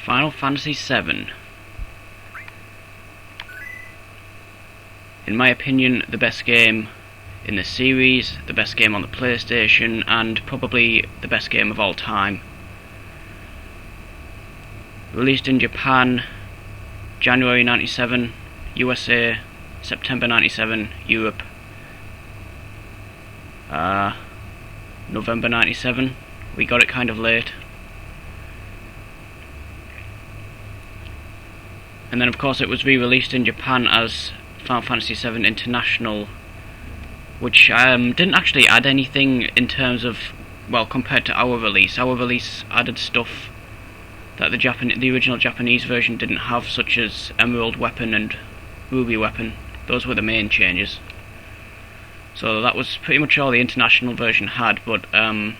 Final Fantasy VII. In my opinion, the best game in the series, the best game on the PlayStation, and probably the best game of all time. Released in Japan, January 97, USA, September 97, Europe, November 97. We got it kind of late. And then of course it was re-released in Japan as Final Fantasy VII International, which didn't actually add anything in terms of, well, compared to our release. Our release added stuff that the original Japanese version didn't have, such as Emerald Weapon and Ruby Weapon. Those were the main changes. So that was pretty much all the international version had, but the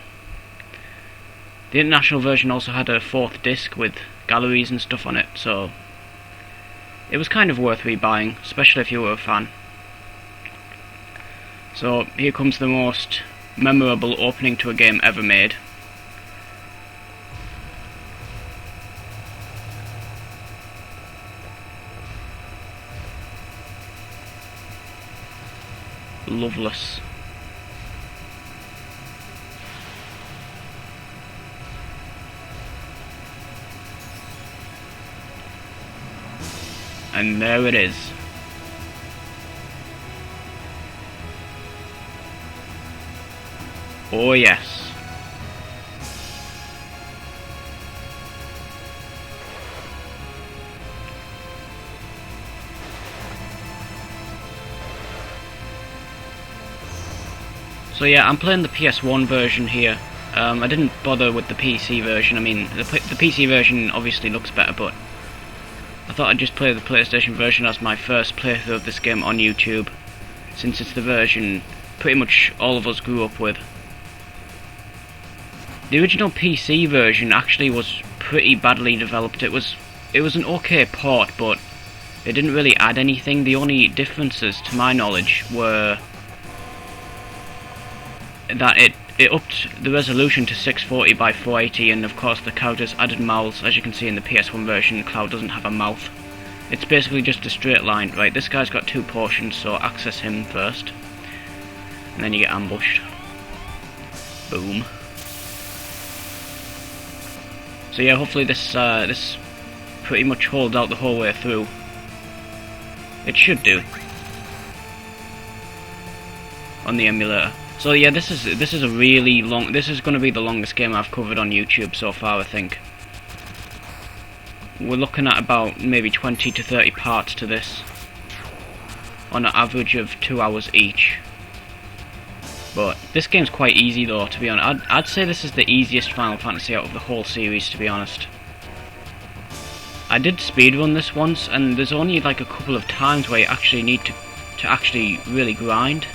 international version also had a 4th disc with galleries and stuff on it, so it was kind of worth rebuying, especially if you were a fan. So here comes the most memorable opening to a game ever made. Loveless. And there it is. Oh yes. So yeah, I'm playing the PS1 version here. I didn't bother with the PC version. I mean, the PC version obviously looks better, but I thought I'd just play the PlayStation version as my first playthrough of this game on YouTube, since it's the version pretty much all of us grew up with. The original PC version actually was pretty badly developed. It was an okay port, but it didn't really add anything. The only differences, to my knowledge, were that it upped the resolution to 640 by 480, and of course the characters added mouths. As you can see in the PS1 version, Cloud doesn't have a mouth. It's basically just a straight line. Right, this guy's got 2 potions, so access him first, and then you get ambushed. Boom. So yeah, hopefully this pretty much holds out the whole way through. It should do on the emulator. So yeah, this is a really long. This is going to be the longest game I've covered on YouTube so far, I think. We're looking at about maybe 20 to 30 parts to this, on an average of 2 hours each. But this game's quite easy though, to be honest. I'd say this is the easiest Final Fantasy out of the whole series, to be honest. I did speedrun this once, and there's only like a couple of times where you actually need to actually really grind.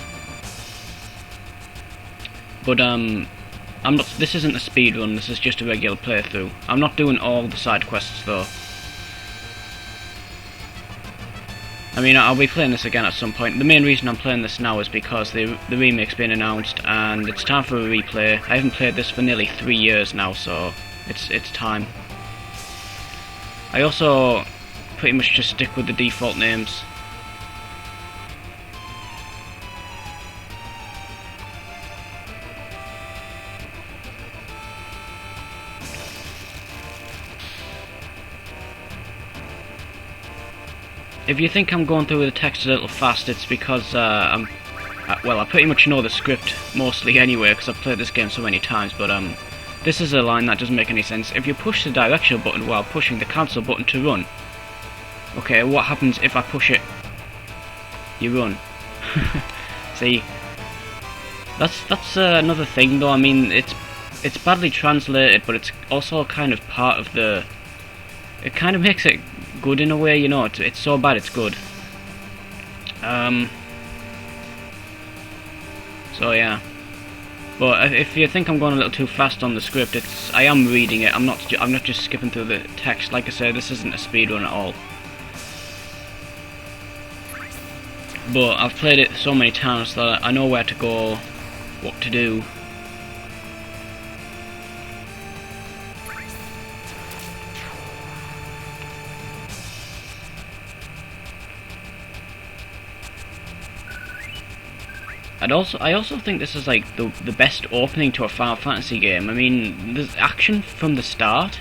But I'm not. This isn't a speedrun. This is just a regular playthrough. I'm not doing all the side quests though. I mean, I'll be playing this again at some point. The main reason I'm playing this now is because the remake's been announced, and it's time for a replay. I haven't played this for nearly 3 years now, so it's time. I also pretty much just stick with the default names. If you think I'm going through the text a little fast, it's because I pretty much know the script mostly anyway, because I've played this game so many times, but this is a line that doesn't make any sense. If you push the directional button while pushing the cancel button to run, okay, what happens if I push it? You run. See, that's another thing though. I mean, it's badly translated, but it's also kind of part of the. It kind of makes it good in a way, you know. It's so bad it's good. So yeah. But if you think I'm going a little too fast on the script, I am reading it. I'm not just skipping through the text. Like I said, this isn't a speedrun at all. But I've played it so many times that I know where to go, what to do. I also think this is like the best opening to a Final Fantasy game. I mean, there's action from the start.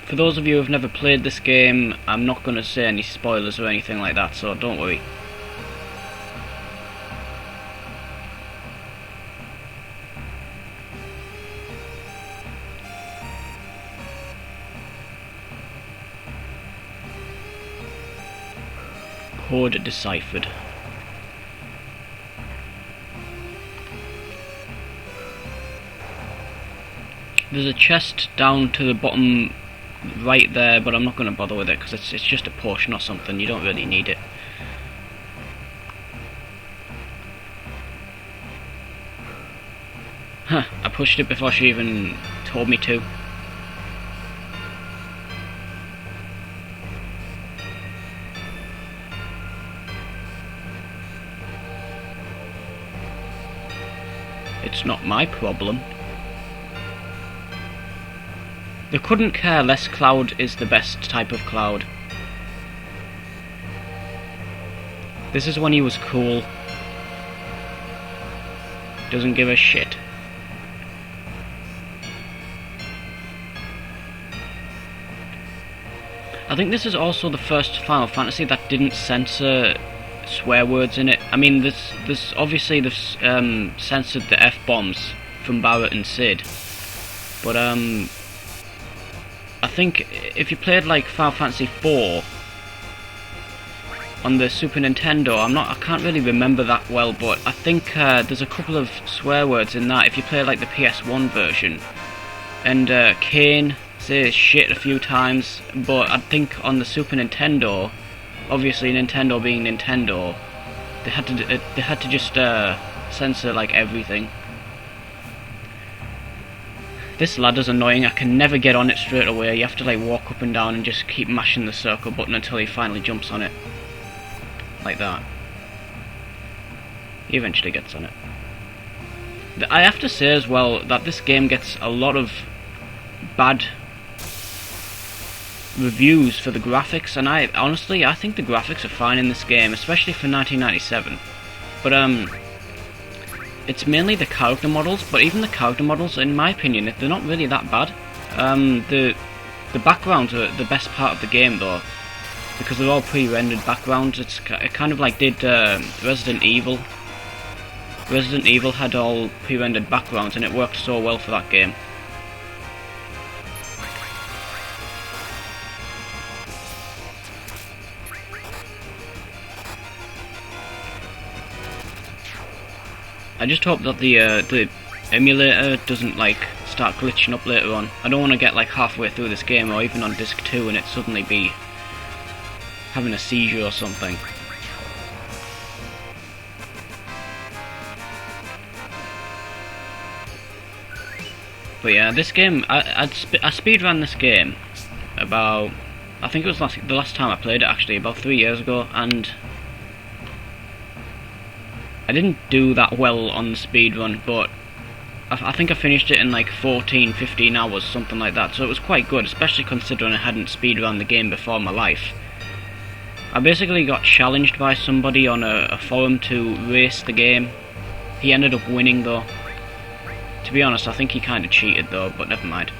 For those of you who have never played this game, I'm not going to say any spoilers or anything like that, so don't worry. Code deciphered. There's a chest down to the bottom right there, but I'm not going to bother with it because it's just a potion or something. You don't really need it. Huh, I pushed it before she even told me to. It's not my problem. The couldn't care less Cloud is the best type of Cloud. This is when he was cool. Doesn't give a shit. I think this is also the first Final Fantasy that didn't censor swear words in it. I mean, there's obviously they've censored the F-bombs from Barrett and Sid, but I think if you played like Final Fantasy IV on the Super Nintendo, I can't really remember that well, but I think there's a couple of swear words in that if you play like the PS1 version. And Kane says shit a few times, but I think on the Super Nintendo, obviously Nintendo being Nintendo, they had to just censor like everything. This ladder's annoying. I can never get on it straight away. You have to like walk up and down and just keep mashing the circle button until he finally jumps on it. Like that. He eventually gets on it. I have to say as well that this game gets a lot of bad reviews for the graphics, and I think the graphics are fine in this game, especially for 1997. But it's mainly the character models, but even the character models, in my opinion, they're not really that bad. The backgrounds are the best part of the game, though, because they're all pre-rendered backgrounds. It kind of like did Resident Evil. Resident Evil had all pre-rendered backgrounds, and it worked so well for that game. I just hope that the emulator doesn't like start glitching up later on. I don't want to get like halfway through this game or even on disc 2 and it suddenly be having a seizure or something. But yeah, this game, I speedran this game about, I think it was the last time I played it actually, about 3 years ago, and I didn't do that well on the speedrun, but I think I finished it in like 14-15 hours, something like that, so it was quite good, especially considering I hadn't speedrun the game before in my life. I basically got challenged by somebody on a forum to race the game. He ended up winning though. To be honest, I think he kind of cheated though, but never mind.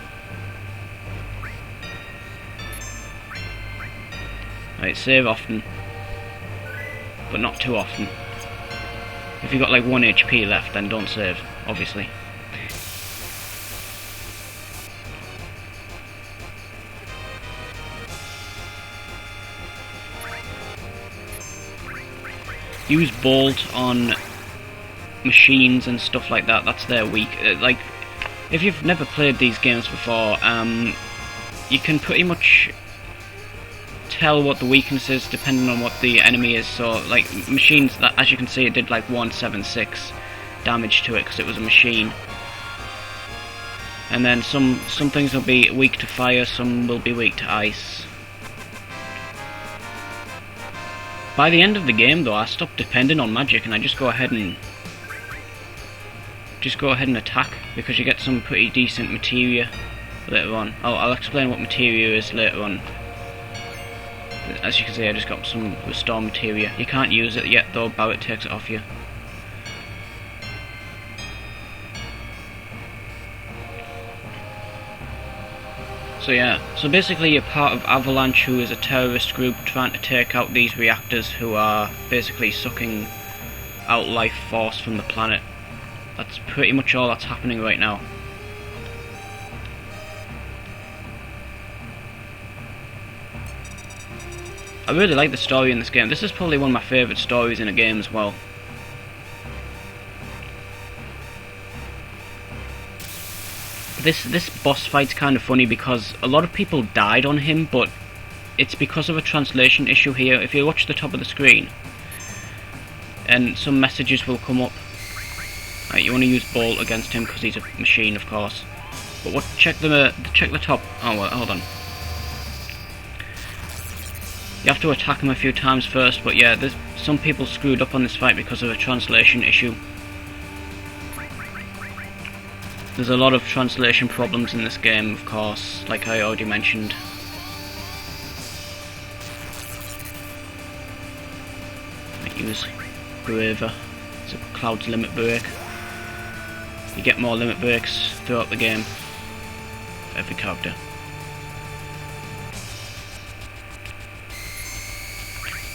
Right, save often, but not too often. If you've got like 1 HP left, then don't save, obviously. Use Bolt on machines and stuff like that, that's their weak. Like, if you've never played these games before, you can pretty much tell what the weakness is depending on what the enemy is. So like machines, that, as you can see, it did like 176 damage to it because it was a machine. And then some things will be weak to fire, some will be weak to ice. By the end of the game though, I stopped depending on magic and I just go ahead and attack, because you get some pretty decent materia later on. I'll explain what materia is later on. As you can see, I just got some restore materia. You can't use it yet though, Barrett takes it off you. So yeah, so basically you're part of Avalanche, who is a terrorist group trying to take out these reactors who are basically sucking out life force from the planet. That's pretty much all that's happening right now. I really like the story in this game. This is probably one of my favourite stories in a game as well. This boss fight's kind of funny because a lot of people died on him, but it's because of a translation issue here. If you watch the top of the screen, and some messages will come up. Right, you want to use Bolt against him because he's a machine, of course. But what? Check the top. Oh well, hold on. You have to attack him a few times first, but yeah, there's some people screwed up on this fight because of a translation issue. There's a lot of translation problems in this game, of course, like I already mentioned. I use Graver. It's a Cloud's limit break. You get more limit breaks throughout the game for every character.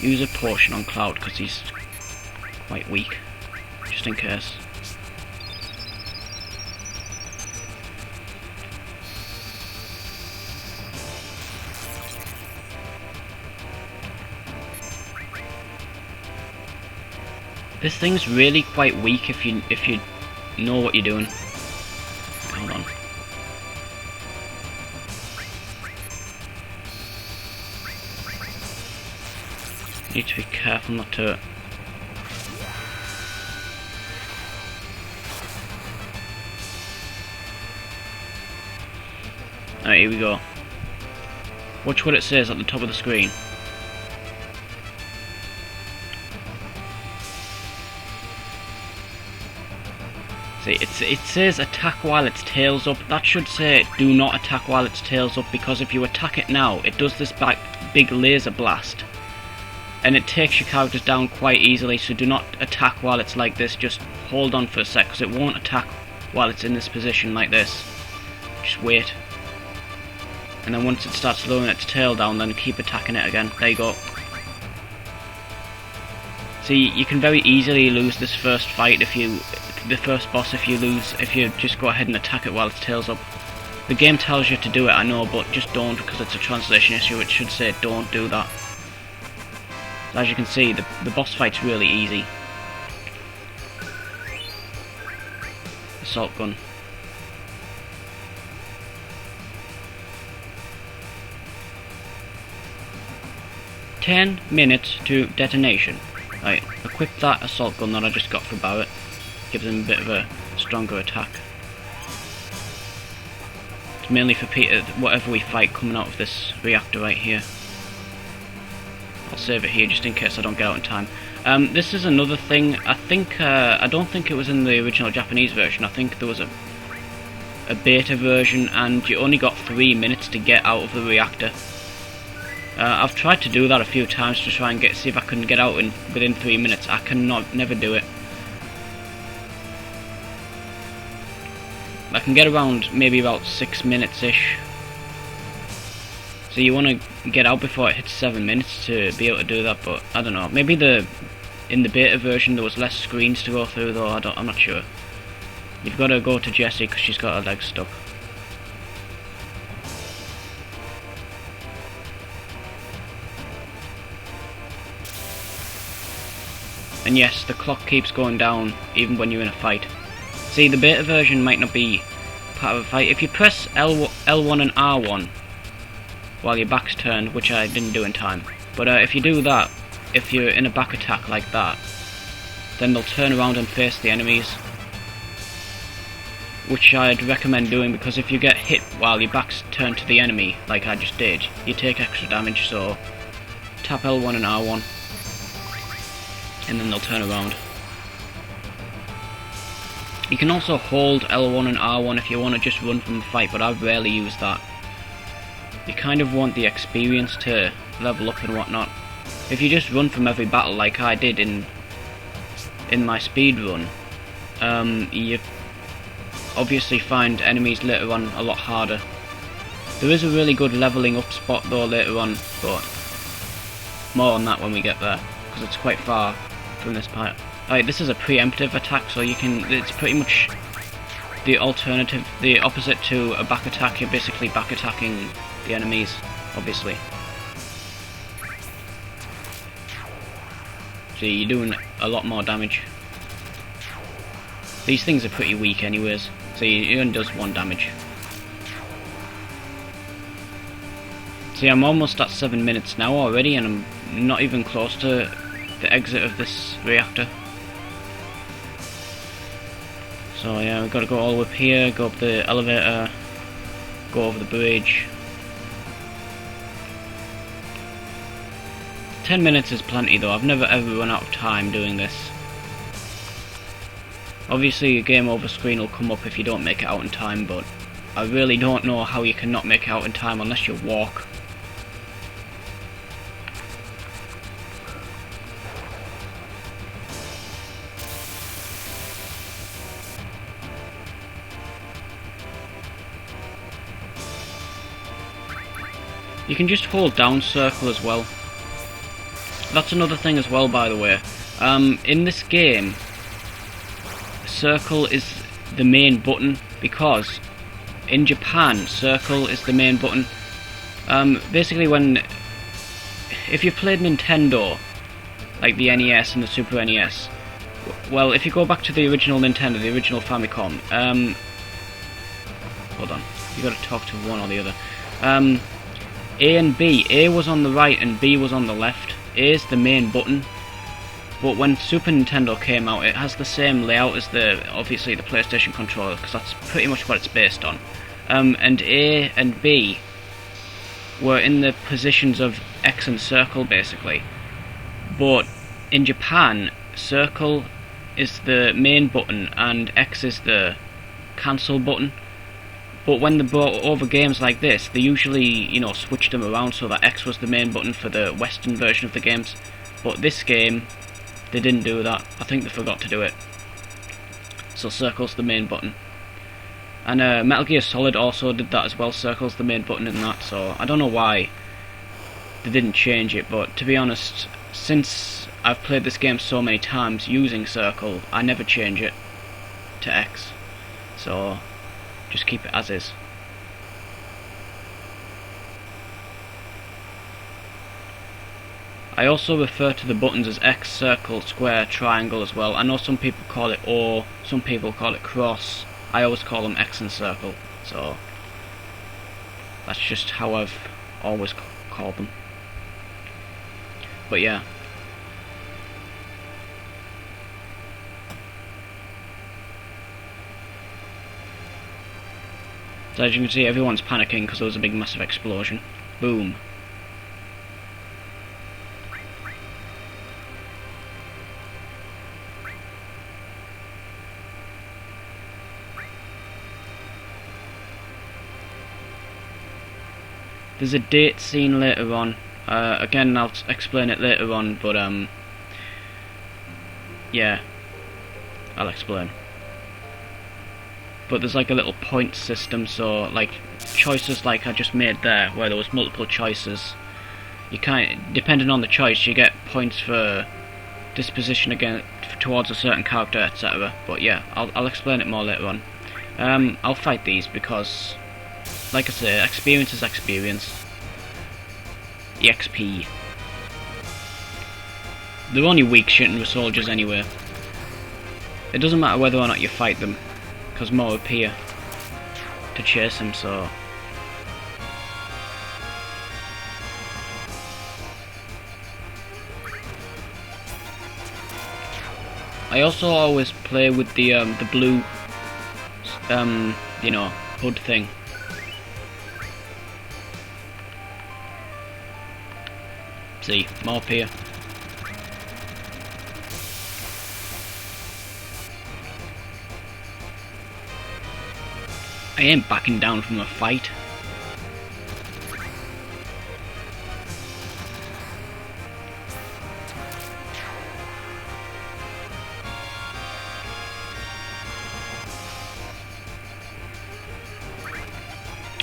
Use a potion on Cloud because he's quite weak, just in case. This thing's really quite weak if you know what you're doing. Hold on. Need to be careful not to. Alright, here we go. Watch what it says at the top of the screen. See, it says attack while its tail's up. That should say do not attack while its tail's up, because if you attack it now, it does this big laser blast. And it takes your characters down quite easily, so do not attack while it's like this. Just hold on for a sec, because it won't attack while it's in this position like this. Just wait. And then once it starts lowering its tail down, then keep attacking it again. There you go. See, you can very easily lose this first fight the first boss if you just go ahead and attack it while its tail's up. The game tells you to do it, I know, but just don't, because it's a translation issue. It should say don't do that. As you can see, the boss fight's really easy. Assault gun. "10 minutes to detonation." Right, equip that assault gun that I just got for Barrett. Gives him a bit of a stronger attack. It's mainly for whatever we fight coming out of this reactor right here. I'll save it here just in case I don't get out in time. This is another thing. I don't think it was in the original Japanese version. I think there was a beta version, and you only got 3 minutes to get out of the reactor. I've tried to do that a few times to try and see if I can get out within 3 minutes. I never do it. I can get around maybe about 6 minutes-ish. So you want to get out before it hits 7 minutes to be able to do that, but I don't know. Maybe in the beta version there was less screens to go through, though. I'm not sure. You've got to go to Jessie because she's got her legs stuck. And yes, the clock keeps going down even when you're in a fight. See, the beta version might not be part of a fight. If you press L1 and R1 while your back's turned, which I didn't do in time, but if you do that, if you're in a back attack like that, then they'll turn around and face the enemies, which I'd recommend doing, because if you get hit while your back's turned to the enemy, like I just did, you take extra damage. So tap L1 and R1, and then they'll turn around. You can also hold L1 and R1 if you want to just run from a fight, but I rarely use that. You kind of want the experience to level up and whatnot. If you just run from every battle like I did in my speed run, you obviously find enemies later on a lot harder. There is a really good leveling up spot though later on, but more on that when we get there, because it's quite far from this part. Alright, this is a preemptive attack, so you can, it's pretty much the alternative, the opposite to a back attack. You're basically back attacking the enemies, obviously. See, you're doing a lot more damage. These things are pretty weak anyways, so he only does 1 damage. See, I'm almost at 7 minutes now already, and I'm not even close to the exit of this reactor. So yeah, we've got to go all up here, go up the elevator, go over the bridge. 10 minutes is plenty though. I've never ever run out of time doing this. Obviously a game over screen will come up if you don't make it out in time, but I really don't know how you can not make it out in time unless you walk. You can just hold down circle as well. That's another thing as well, by the way. In this game, circle is the main button, because in Japan, circle is the main button. Basically, if you've played Nintendo, like the NES and the Super NES, well, if you go back to the original Nintendo, the original Famicom, hold on, you got to talk to one or the other. A and B. A was on the right and B was on the left. A is the main button, but when Super Nintendo came out, it has the same layout as obviously the PlayStation controller, because that's pretty much what it's based on. And A and B were in the positions of X and circle, basically. But in Japan, circle is the main button and X is the cancel button. But when they brought over games like this, they usually, you know, switched them around so that X was the main button for the Western version of the games. But this game, they didn't do that. I think they forgot to do it. So circle's the main button. And Metal Gear Solid also did that as well. Circle's the main button in that. So I don't know why they didn't change it. But to be honest, since I've played this game so many times using circle, I never change it to X. So just keep it as is. I also refer to the buttons as X, circle, square, triangle as well. I know some people call it O, some people call it cross. I always call them X and circle, so that's just how I've always called them. But yeah. So as you can see, everyone's panicking because there was a big massive explosion. Boom. There's a date scene later on. Again, I'll explain it later on, but yeah, I'll explain. But there's like a little point system, so like choices like I just made there, where there was multiple choices, you depending on the choice, you get points for disposition again towards a certain character, etc. But yeah, I'll explain it more later on. I'll fight these because, like I say, experience is experience. EXP. They're only weak shooting with soldiers anyway. It doesn't matter whether or not you fight them, because more appear to chase him, so I also always play with the blue you know, hood thing. See, more appear. I ain't backing down from a fight.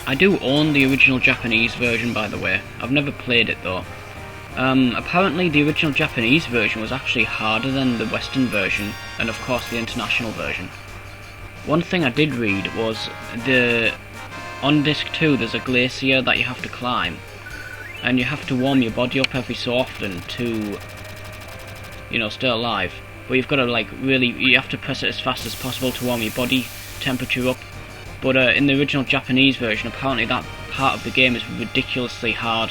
I do own the original Japanese version, by the way. I've never played it though. Apparently the original Japanese version was actually harder than the Western version, and of course the international version. One thing I did read was on disc 2 there's a glacier that you have to climb, and you have to warm your body up every so often to, you know, stay alive. But you've got to you have to press it as fast as possible to warm your body temperature up. But in the original Japanese version, apparently that part of the game is ridiculously hard.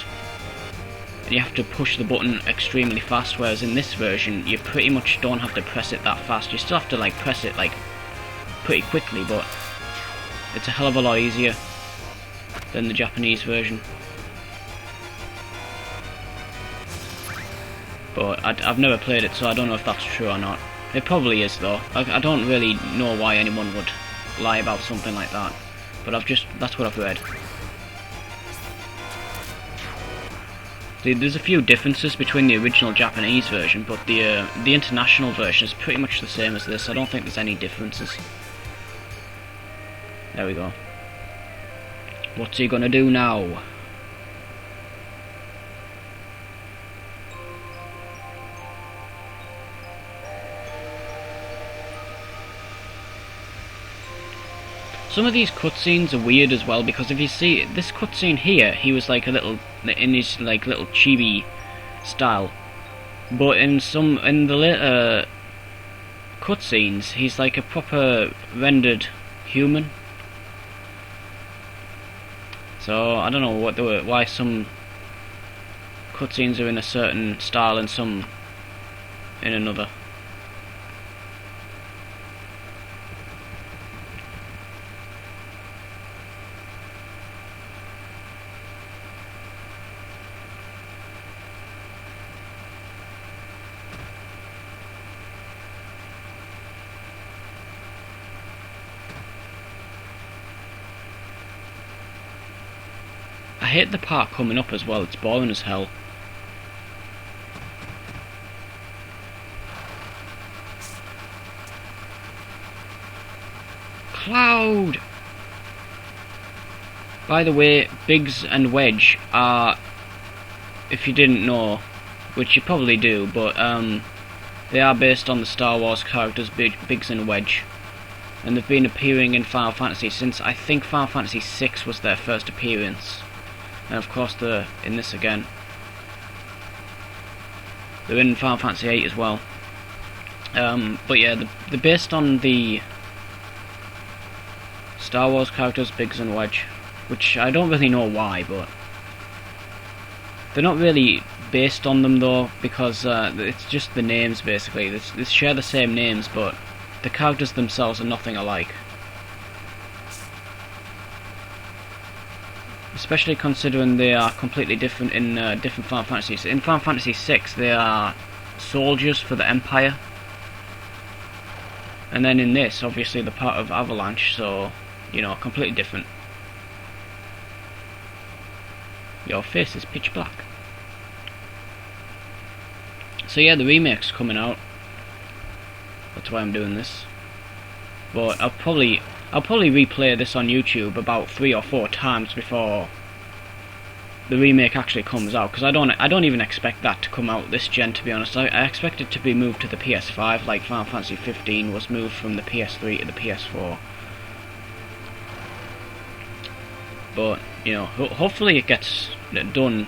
And you have to push the button extremely fast, whereas in this version, you pretty much don't have to press it that fast. You still have to press it pretty quickly, but it's a hell of a lot easier than the Japanese version. But I've never played it, so I don't know if that's true or not. It probably is though. I don't really know why anyone would lie about something like that, but that's what I've read. There's a few differences between the original Japanese version, but the international version is pretty much the same as this. I don't think there's any differences. There we go. What's he gonna do now? Some of these cutscenes are weird as well, because if you see this cutscene here, he was like a little in his little chibi style, but in the later cutscenes, he's like a proper rendered human. So I don't know why some cutscenes are in a certain style and some in another. I hate the part coming up as well, it's boring as hell. Cloud! By the way, Biggs and Wedge are, if you didn't know, which you probably do, but they are based on the Star Wars characters Biggs and Wedge. And they've been appearing in Final Fantasy since, I think, Final Fantasy VI was their first appearance. And of course they're in this again. They're in Final Fantasy VIII as well. But yeah, they're based on the Star Wars characters Biggs and Wedge, which I don't really know why, but they're not really based on them though, because it's just the names basically. They share the same names, but the characters themselves are nothing alike. Especially considering they are completely different in different Final Fantasies. In Final Fantasy VI, they are soldiers for the Empire, and then in this, obviously, they're part of Avalanche, so, you know, completely different. Your face is pitch black. So yeah, the remake's coming out. That's why I'm doing this. But I'll probably replay this on YouTube about 3 or 4 times before the remake actually comes out, because I don't even expect that to come out this gen, to be honest. I expect it to be moved to the PS5, like Final Fantasy 15 was moved from the PS3 to the PS4. But, you know, hopefully it gets done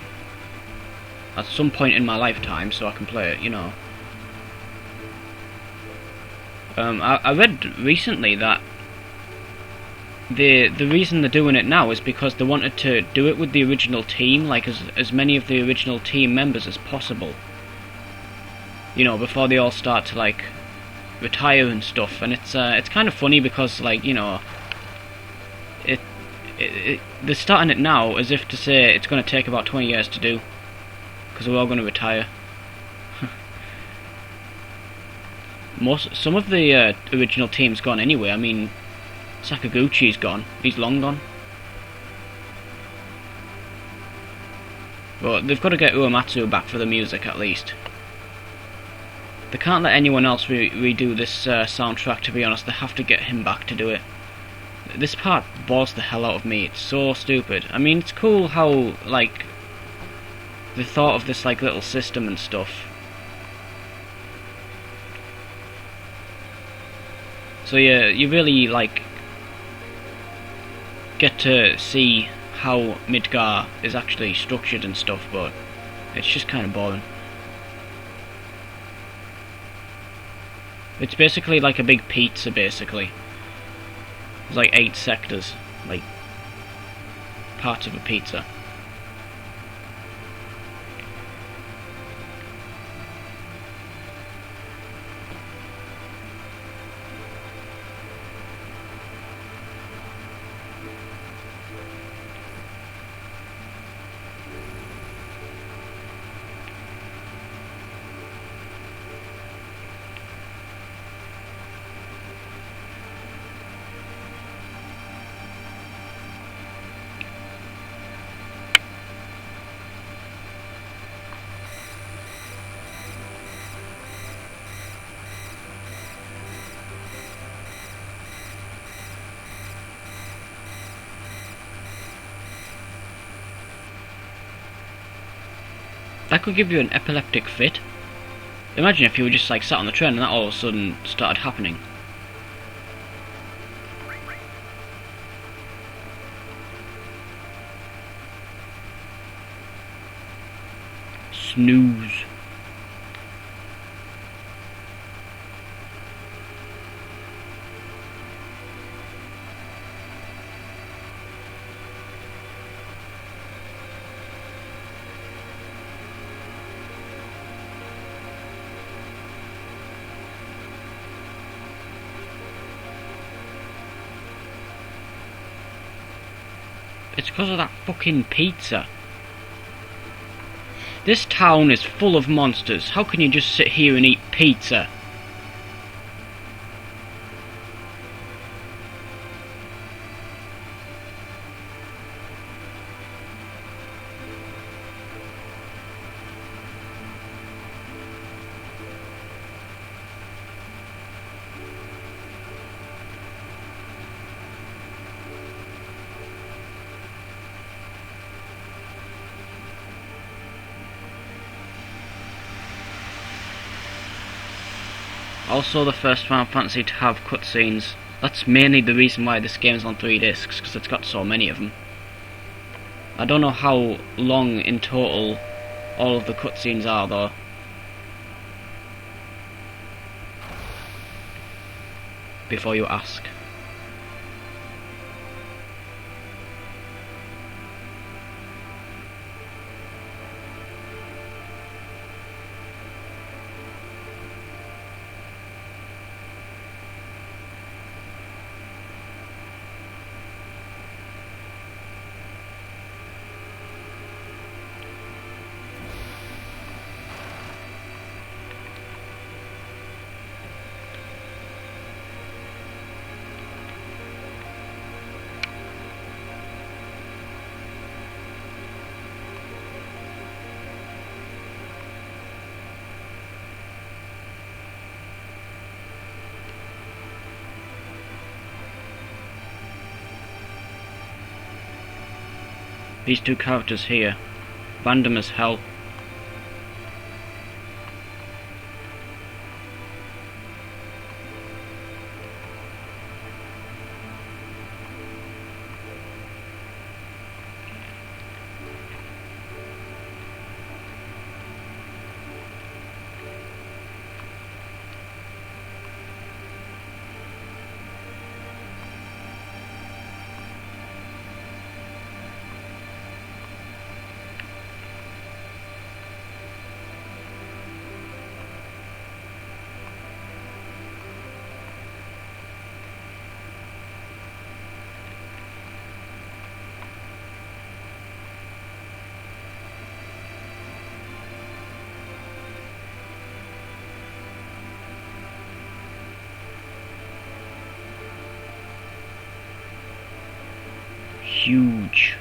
at some point in my lifetime so I can play it, you know. I read recently that the reason they're doing it now is because they wanted to do it with the original team, like as many of the original team members as possible, you know, before they all start to like retire and stuff. And it's kind of funny because, like, you know, they're starting it now as if to say it's going to take about 20 years to do, because we're all going to retire. Some of the original team's gone anyway. I mean, Sakaguchi's gone. He's long gone. But they've got to get Uematsu back for the music at least. They can't let anyone else redo this soundtrack, to be honest. They have to get him back to do it. This part bores the hell out of me. It's so stupid. I mean, it's cool how, like, they thought of this, like, little system and stuff. So yeah, you really, like, get to see how Midgar is actually structured and stuff, but it's just kind of boring. It's basically like a big pizza, basically. There's like 8 sectors, like parts of a pizza. That could give you an epileptic fit. Imagine if you were just like sat on the train and that all of a sudden started happening. Snooze. It's because of that fucking pizza. This town is full of monsters. How can you just sit here and eat pizza? Also, the first Final Fantasy to have cutscenes. That's mainly the reason why this game's on 3 discs, because it's got so many of them. I don't know how long in total all of the cutscenes are, though. Before you ask. These two characters here, random as hell. huge.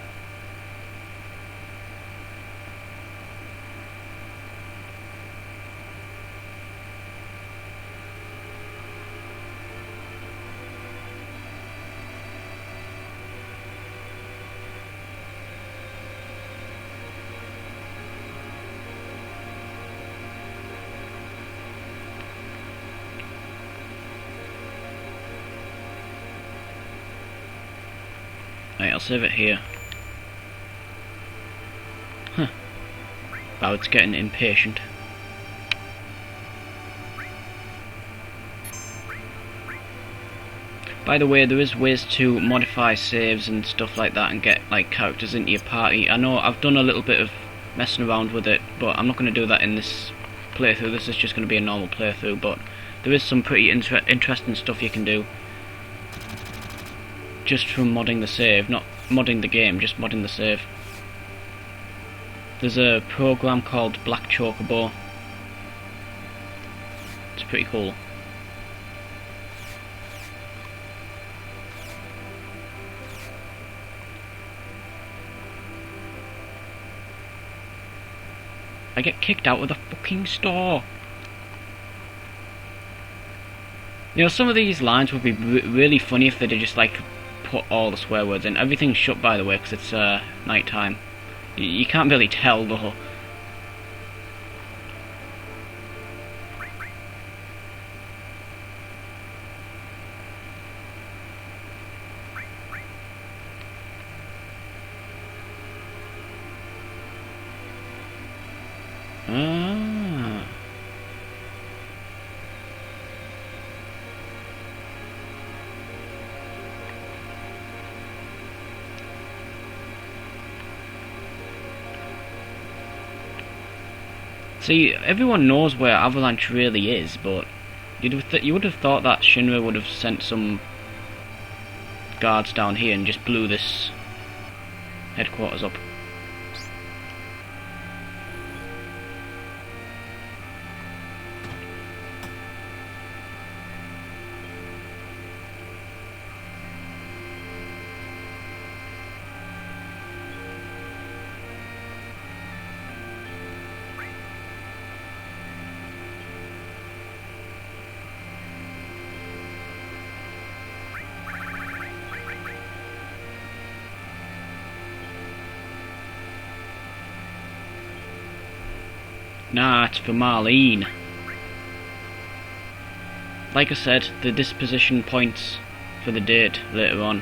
Right, I'll save it here. Huh. Wow, it's getting impatient. By the way, there is ways to modify saves and stuff like that and get like characters into your party. I know I've done a little bit of messing around with it, but I'm not going to do that in this playthrough. This is just going to be a normal playthrough, but there is some pretty interesting stuff you can do just from modding the save, not modding the game, just modding the save. There's a program called Black Chocobo. It's pretty cool. I get kicked out of the fucking store. You know, some of these lines would be really funny if they did just like put all the swear words in. Everything's shut, by the way, because it's night time. You can't really tell though. Ah. See, everyone knows where Avalanche really is, but you would have thought that Shinra would have sent some guards down here and just blew this headquarters up. Nah, it's for Marlene. Like I said, the disposition points for the date later on.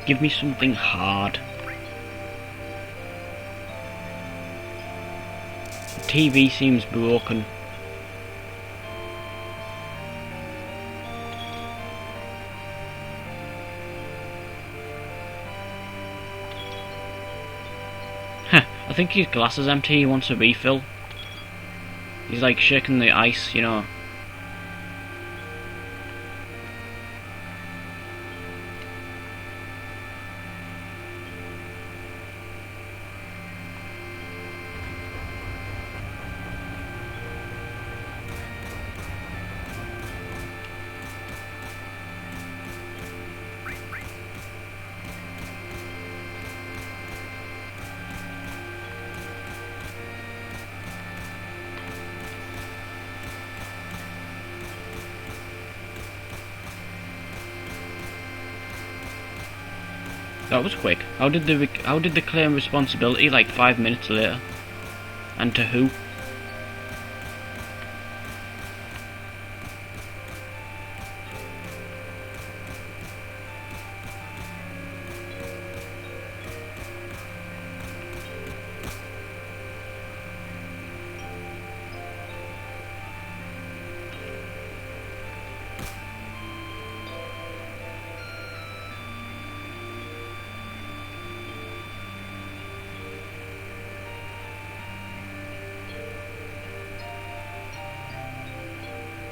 Give me something hard. The TV seems broken. Heh, I think his glass is empty, he wants a refill. He's like shaking the ice, you know. That was quick. How did they claim responsibility like 5 minutes later? And to who?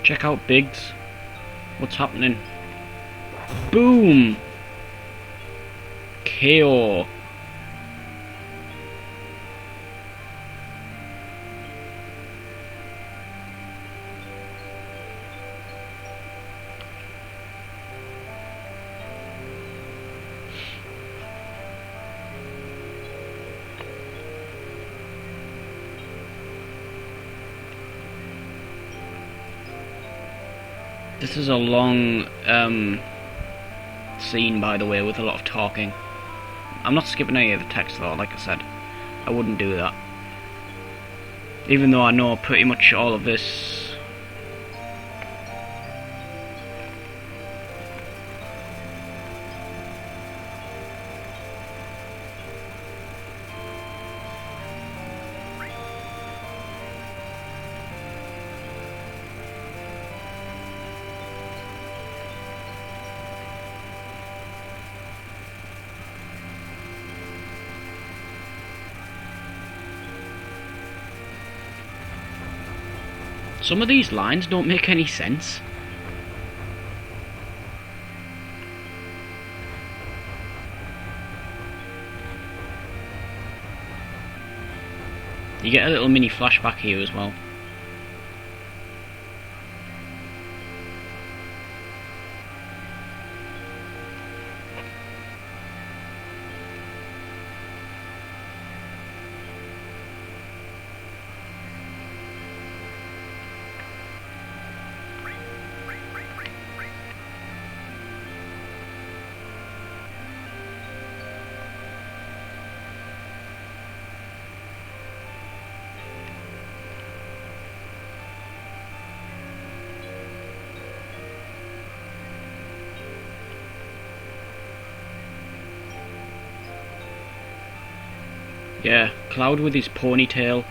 Check out Biggs. What's happening? Boom! KO. This is a long scene, by the way, with a lot of talking. I'm not skipping any of the text though, like I said. I wouldn't do that. Even though I know pretty much all of this. Some of these lines don't make any sense. You get a little mini flashback here as well. Yeah, Cloud with his ponytail.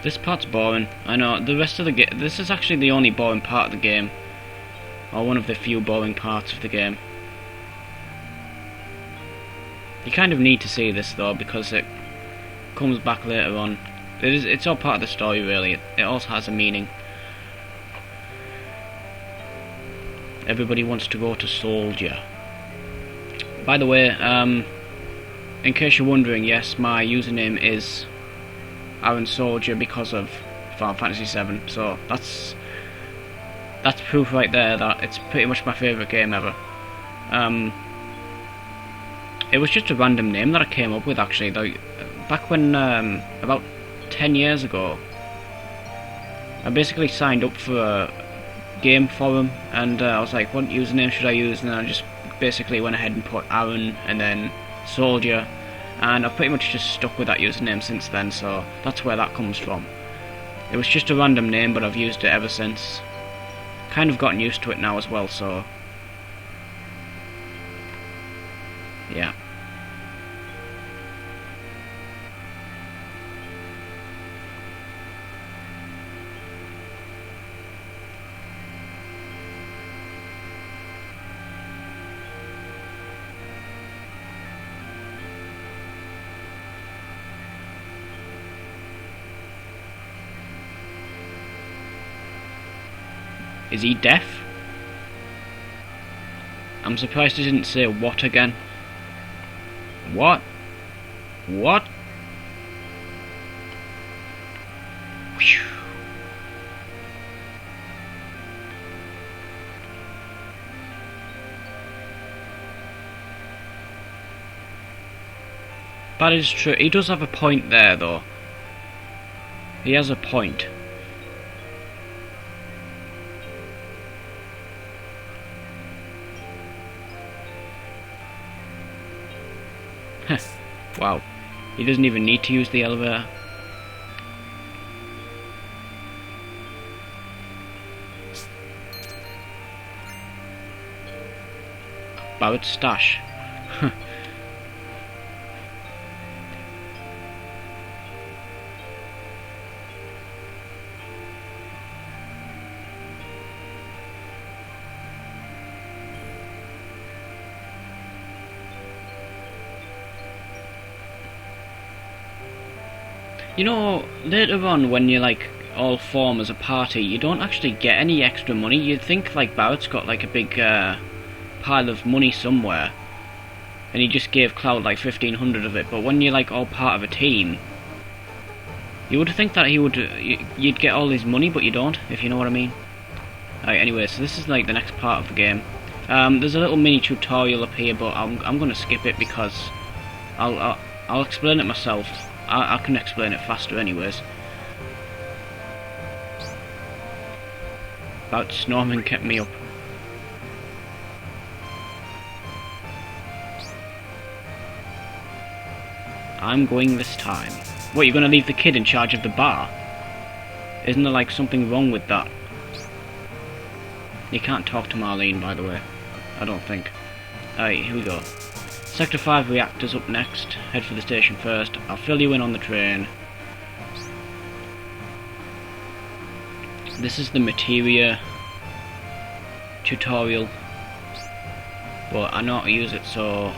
This part's boring. I know, the rest of the game... This is actually the only boring part of the game. Or one of the few boring parts of the game. You kind of need to see this though, because it comes back later on. It's all part of the story really. It also has a meaning. Everybody wants to go to Soldier. By the way, in case you're wondering, yes, my username is Aaron Soldier because of Final Fantasy VII. So that's proof right there that it's pretty much my favourite game ever. It was just a random name that I came up with actually. Back when about 10 years ago, I basically signed up for a game forum, and I was like, what username should I use? And I just basically went ahead and put Aaron and then Soldier, and I've pretty much just stuck with that username since then, so that's where that comes from. It was just a random name, but I've used it ever since. Kind of gotten used to it now as well, so yeah. Is he deaf? I'm surprised he didn't say what again. What? What? Whew. That is true. He does have a point there, though. He has a point. Wow. He doesn't even need to use the elevator. Barrett's stash. You know, later on when you like all form as a party, you don't actually get any extra money. You'd think like Barrett's got like a big pile of money somewhere, and he just gave Cloud like 1,500 of it. But when you're like all part of a team, you would think that he would, you'd get all his money, but you don't, if you know what I mean. Alright, anyway, so this is like the next part of the game. There's a little mini tutorial up here, but I'm gonna skip it because I'll explain it myself. I can explain it faster anyways. About Snowman kept me up. I'm going this time. What, you're gonna leave the kid in charge of the bar? Isn't there like something wrong with that? You can't talk to Marlene, by the way. I don't think. Alright, here we go. Sector 5 reactors up next. Head for the station first. I'll fill you in on the train. This is the materia tutorial, but I know how to use it, so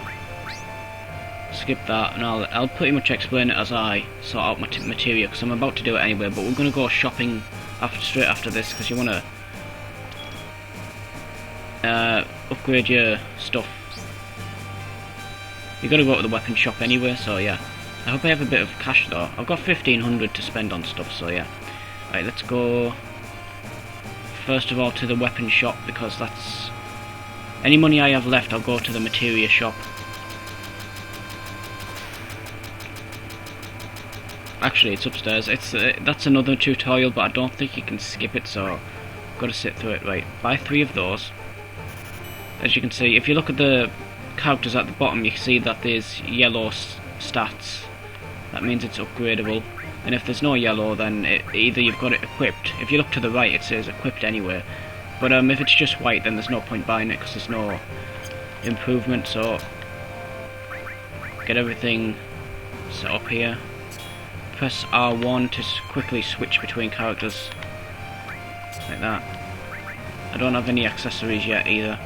skip that, and I'll pretty much explain it as I sort out my materia, because I'm about to do it anyway. But we're going to go shopping straight after this, because you want to upgrade your stuff. You got to go to the weapon shop anyway, so yeah. I hope I have a bit of cash though. I've got 1,500 to spend on stuff, so yeah. Right, let's go first of all to the weapon shop, because that's any money I have left. I'll go to the materia shop. Actually, it's upstairs. It's that's another tutorial, but I don't think you can skip it, so I've got to sit through it. Right, buy 3 of those. As you can see, if you look at the characters at the bottom, you can see that there's yellow stats. That means it's upgradable. And if there's no yellow, then either you've got it equipped. If you look to the right, it says equipped anyway. But if it's just white, then there's no point buying it, because there's no improvement. So get everything set up here. Press R1 to quickly switch between characters, like that. I don't have any accessories yet either.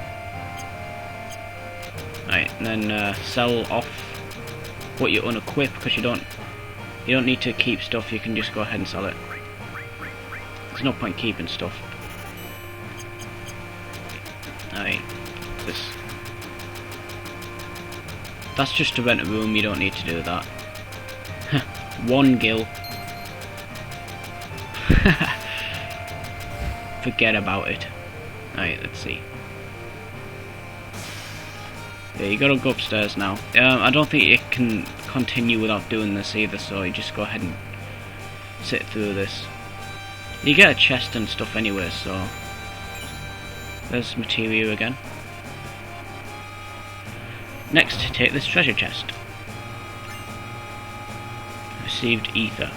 Right, and then sell off what you unequip, because you don't need to keep stuff. You can just go ahead and sell it. There's no point keeping stuff. Alright, that's just to rent a room. You don't need to do that. 1 gil. Forget about it. Alright, let's see. Yeah, you gotta go upstairs now. I don't think it can continue without doing this either, so you just go ahead and sit through this. You get a chest and stuff anyway, so there's materia again. Next, take this treasure chest. Received ether.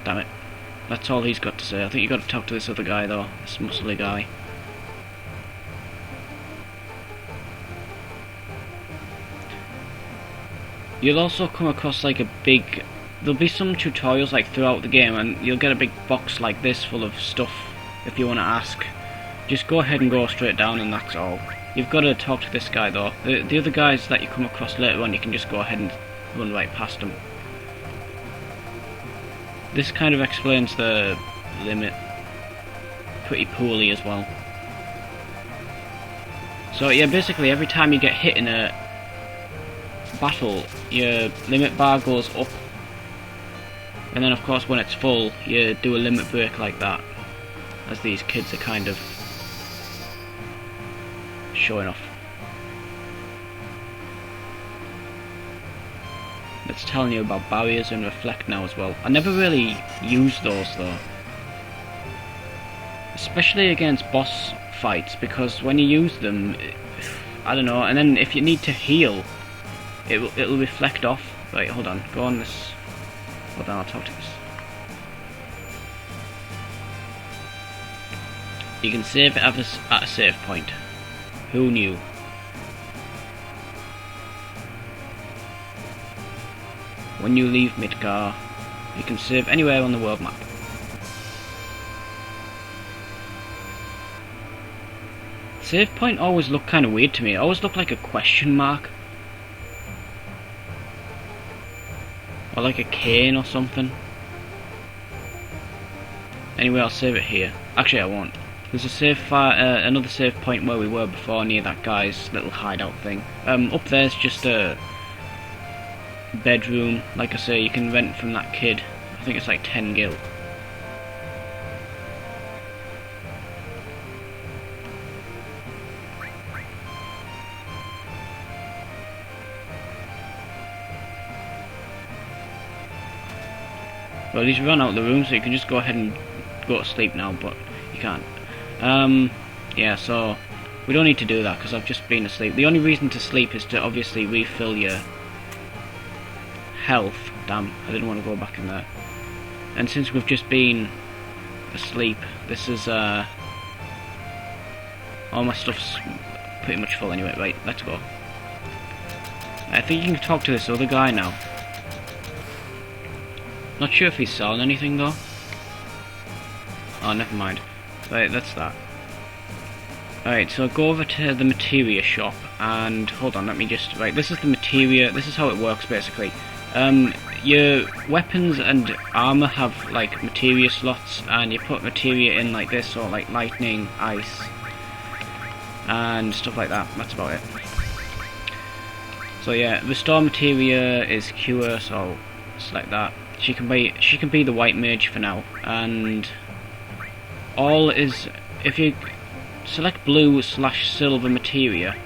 Damn it. That's all he's got to say. I think you got to talk to this other guy though, this muscly guy. You'll also come across like a big... There'll be some tutorials like throughout the game, and you'll get a big box like this full of stuff if you want to ask. Just go ahead and go straight down, and that's all. You've got to talk to this guy though. The other guys that you come across later on, you can just go ahead and run right past them. This kind of explains the limit pretty poorly as well. So yeah, basically every time you get hit in a battle, your limit bar goes up, and then of course when it's full, you do a limit break like that, as these kids are kind of showing off. It's telling you about barriers and reflect now as well. I never really used those though, especially against boss fights, because when you use them, I don't know, and then if you need to heal, it'll reflect off. Right, hold on, go on this. Hold on, I'll talk to this. You can save it at a save point. Who knew? When you leave Midgar, you can save anywhere on the world map. Save point always looked kind of weird to me. It always looked like a question mark. Or like a cane or something. Anyway, I'll save it here. Actually, I won't. There's a another save point where we were before, near that guy's little hideout thing. Up there's just a bedroom. Like I say, you can rent from that kid. I think it's like 10 gil. Well, he's run out of the room, so you can just go ahead and go to sleep now, but you can't. Yeah, so we don't need to do that because I've just been asleep. The only reason to sleep is to obviously refill your health. Damn, I didn't want to go back in there. And since we've just been asleep, this is all my stuff's pretty much full anyway. Right, let's go. I think you can talk to this other guy now. Not sure if he's selling anything though. Oh, never mind. Right, that's that. Alright, so go over to the materia shop and hold on, let me just... Right, this is the materia, this is how it works basically. Your weapons and armor have like materia slots, and you put materia in like this, or like lightning, ice, and stuff like that. That's about it. So yeah, restore materia is cure, so I'll select that. She can be the white mage for now, and all is, if you select blue/silver materia,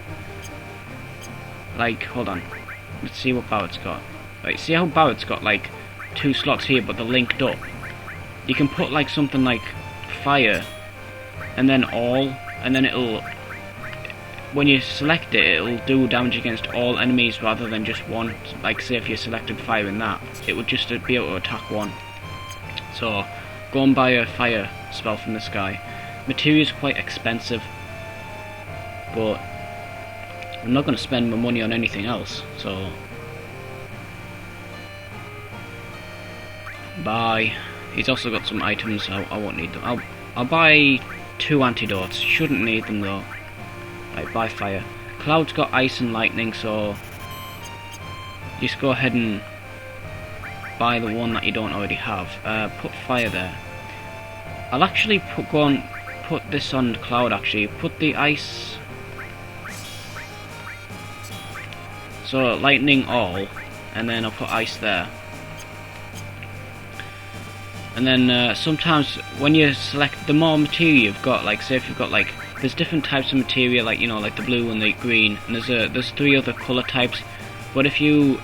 like, hold on, let's see what Barrett's got. Right, see how Barrett's got like 2 slots here but they're linked up? You can put like something like fire and then all, and then it'll, when you select it, it'll do damage against all enemies rather than just one. Like say if you selected fire in that, it would just be able to attack one. So go and buy a fire spell from this guy. Materia is quite expensive, but I'm not going to spend my money on anything else, so buy. He's also got some items, I won't need them. I'll buy 2 antidotes, shouldn't need them though. Right, buy fire. Cloud's got ice and lightning, so just go ahead and buy the one that you don't already have. Put fire there. I'll actually go and put this on Cloud actually. Put the ice. So lightning all, and then I'll put ice there. And then sometimes when you select, the more material you've got, like say if you've got like, there's different types of material, like, you know, like the blue and the green, and there's 3 other colour types. But if you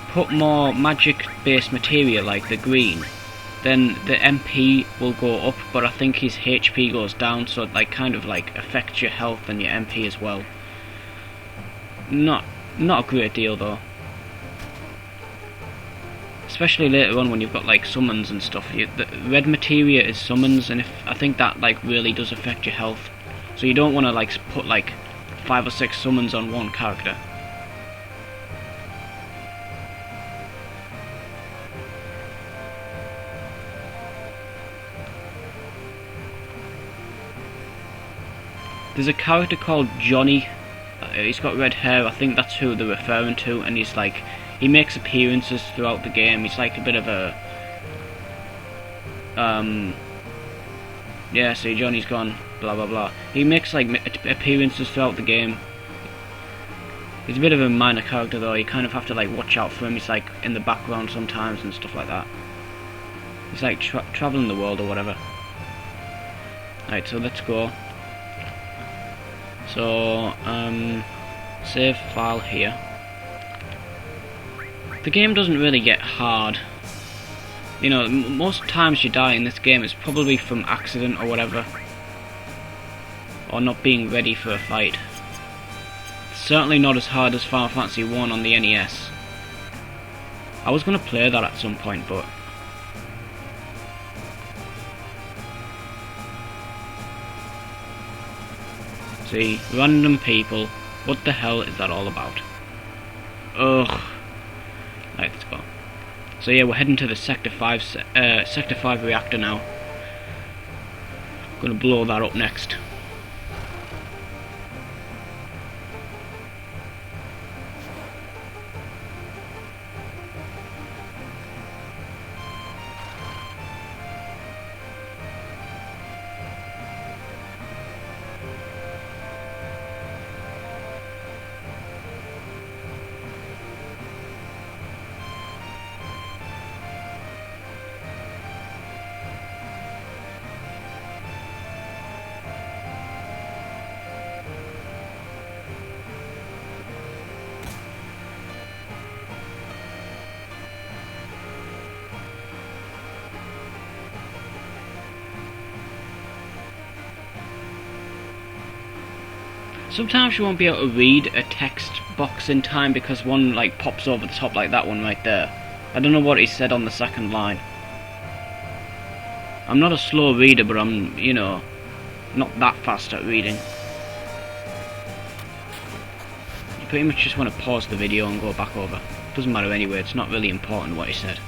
put more magic based material like the green, then the MP will go up, but I think his HP goes down, so it like kind of like affects your health and your MP as well. Not a great deal though. Especially later on when you've got like summons and stuff. The red materia is summons, and I think that like really does affect your health. So you don't want to like put like 5 or 6 summons on one character. There's a character called Johnny. He's got red hair. I think that's who they're referring to, and he's like, he makes appearances throughout the game. He's like a bit of a yeah, see, Johnny's gone, blah blah blah. He makes like appearances throughout the game. He's a bit of a minor character though. You kind of have to like watch out for him. He's like in the background sometimes and stuff like that. He's like traveling the world or whatever. Right, so let's go. So, save file here. The game doesn't really get hard. You know, most times you die in this game is probably from accident or whatever. Or not being ready for a fight. It's certainly not as hard as Final Fantasy 1 on the NES. I was going to play that at some point, but... See, random people. What the hell is that all about? Ugh. Right, let's go. So yeah, we're heading to the Sector 5 reactor now. Gonna blow that up next. Sometimes you won't be able to read a text box in time because one like pops over the top like that one right there. I don't know what he said on the second line. I'm not a slow reader, but I'm, you know, not that fast at reading. You pretty much just want to pause the video and go back over. Doesn't matter anyway, it's not really important what he said.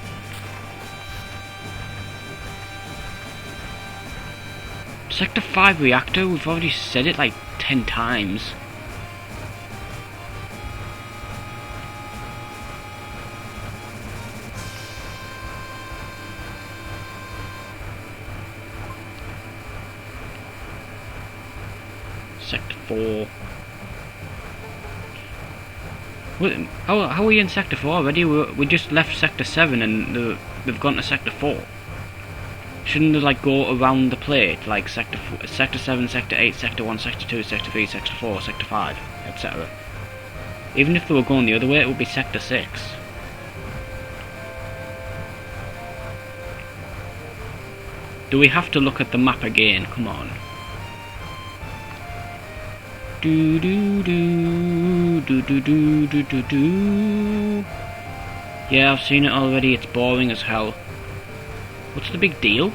Sector 5 reactor, we've already said it like 10 times. Sector 4. How are we in Sector 4 already? We just left Sector 7 and they've gone to Sector 4. Shouldn't they like go around the plate, like Sector 7, Sector 8, Sector 1, Sector 2, Sector 3, Sector 4, Sector 5, etc. Even if they were going the other way, it would be Sector 6. Do we have to look at the map again? Come on. Do do do do do do do do do. Yeah, I've seen it already. It's boring as hell. What's the big deal?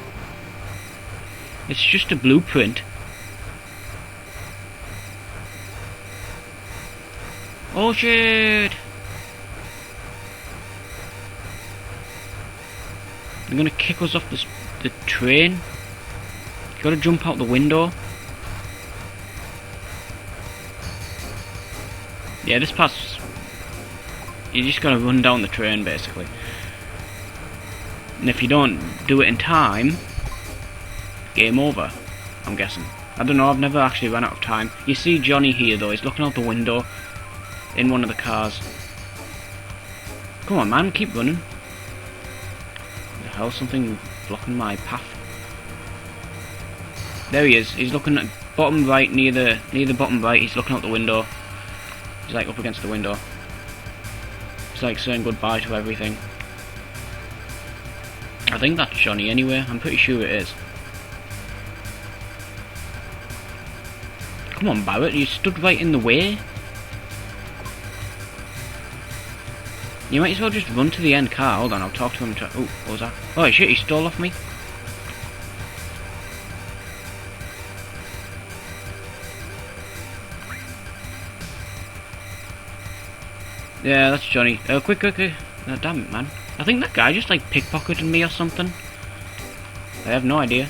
It's just a blueprint. Oh shit! They're gonna kick us off the train. You gotta jump out the window. Yeah, this part's... You just gotta run down the train basically. And if you don't do it in time, game over, I'm guessing. I don't know, I've never actually run out of time. You see Johnny here though, he's looking out the window in one of the cars. Come on man, keep running. What the hell, something blocking my path. There he is, he's looking at bottom right, near the bottom right, he's looking out the window. He's like up against the window. He's like saying goodbye to everything. I think that's Johnny anyway, I'm pretty sure it is. Come on Barrett, you stood right in the way. You might as well just run to the end car. Hold on, I'll talk to him. Oh, what was that? Oh shit, he stole off me. Yeah, that's Johnny. Quick. Oh, damn it, man. I think that guy just like pickpocketed me or something. I have no idea.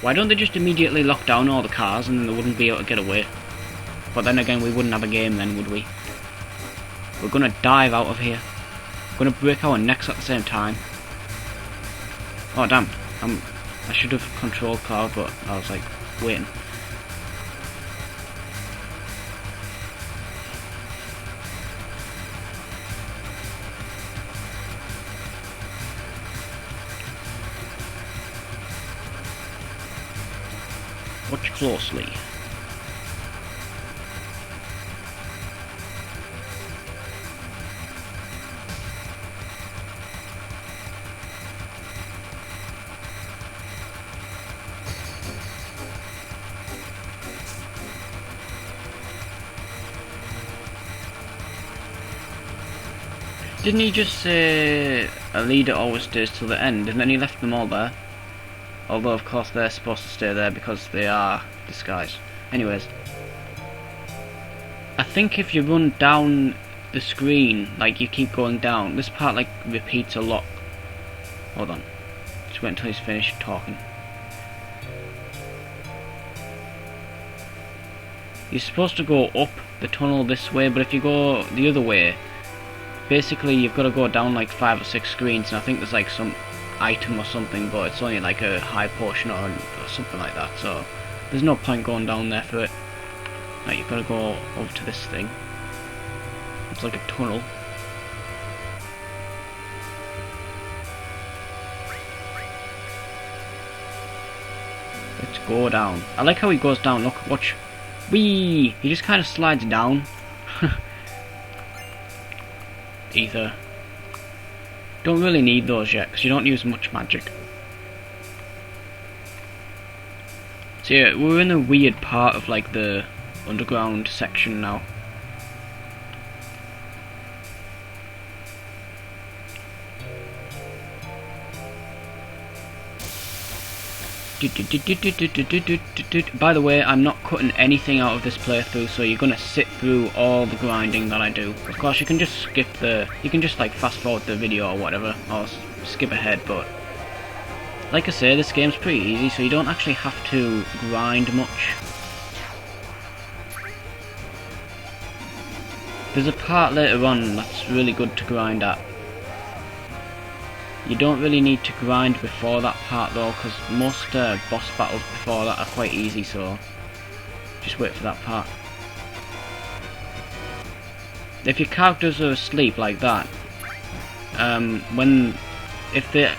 Why don't they just immediately lock down all the cars and then they wouldn't be able to get away? But then again, we wouldn't have a game then, would we? We're gonna dive out of here. We're gonna break our necks at the same time. Oh damn, I'm I should have controlled cloud, but I was like waiting. Watch closely. Didn't he just say a leader always stays till the end, and then he left them all there? Although of course they're supposed to stay there because they are disguised. Anyways, I think if you run down the screen, like you keep going down, this part like repeats a lot. Hold on, just wait until he's finished talking. You're supposed to go up the tunnel this way, but if you go the other way, basically you've got to go down like 5 or 6 screens, and I think there's like some item or something, but it's only like a high portion or something like that, so there's no point going down there for it. Right, you've got to go over to this thing. It's like a tunnel. Let's go down. I like how he goes down. Look, watch. Whee! He just kind of slides down. Ether. Don't really need those yet, because you don't use much magic. So yeah, we're in a weird part of like the underground section now. By the way, I'm not cutting anything out of this playthrough, so you're gonna sit through all the grinding that I do. Of course, you can just skip you can just like fast forward the video or whatever, or skip ahead, but like I say, this game's pretty easy, so you don't actually have to grind much. There's a part later on that's really good to grind at. You don't really need to grind before that part though, because most boss battles before that are quite easy, so just wait for that part. If your characters are asleep like that, if the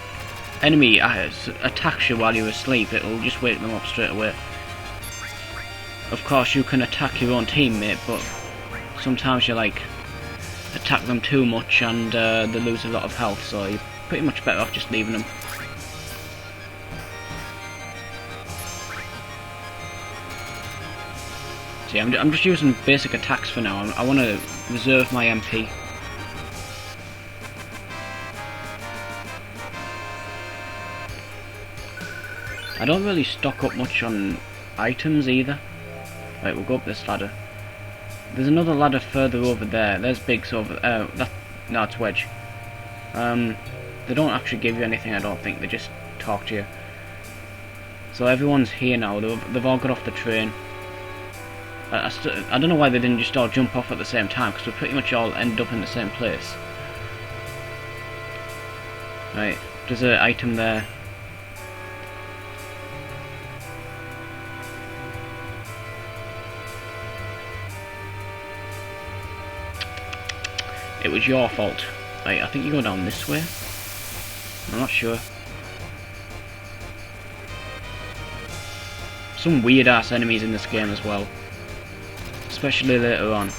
enemy attacks you while you're asleep, it'll just wake them up straight away. Of course you can attack your own teammate, but sometimes you like attack them too much and they lose a lot of health, so you're pretty much better off just leaving them. See, I'm just using basic attacks for now. I want to reserve my MP. I don't really stock up much on items either. Right, we'll go up this ladder. There's another ladder further over there. There's Biggs over no, it's Wedge. They don't actually give you anything, I don't think. They just talk to you. So everyone's here now. They've all got off the train. I don't know why they didn't just all jump off at the same time, because we pretty much all end up in the same place. Right, there's an item there. It was your fault. Right, I think you go down this way. I'm not sure. Some weird ass enemies in this game as well. Especially later on.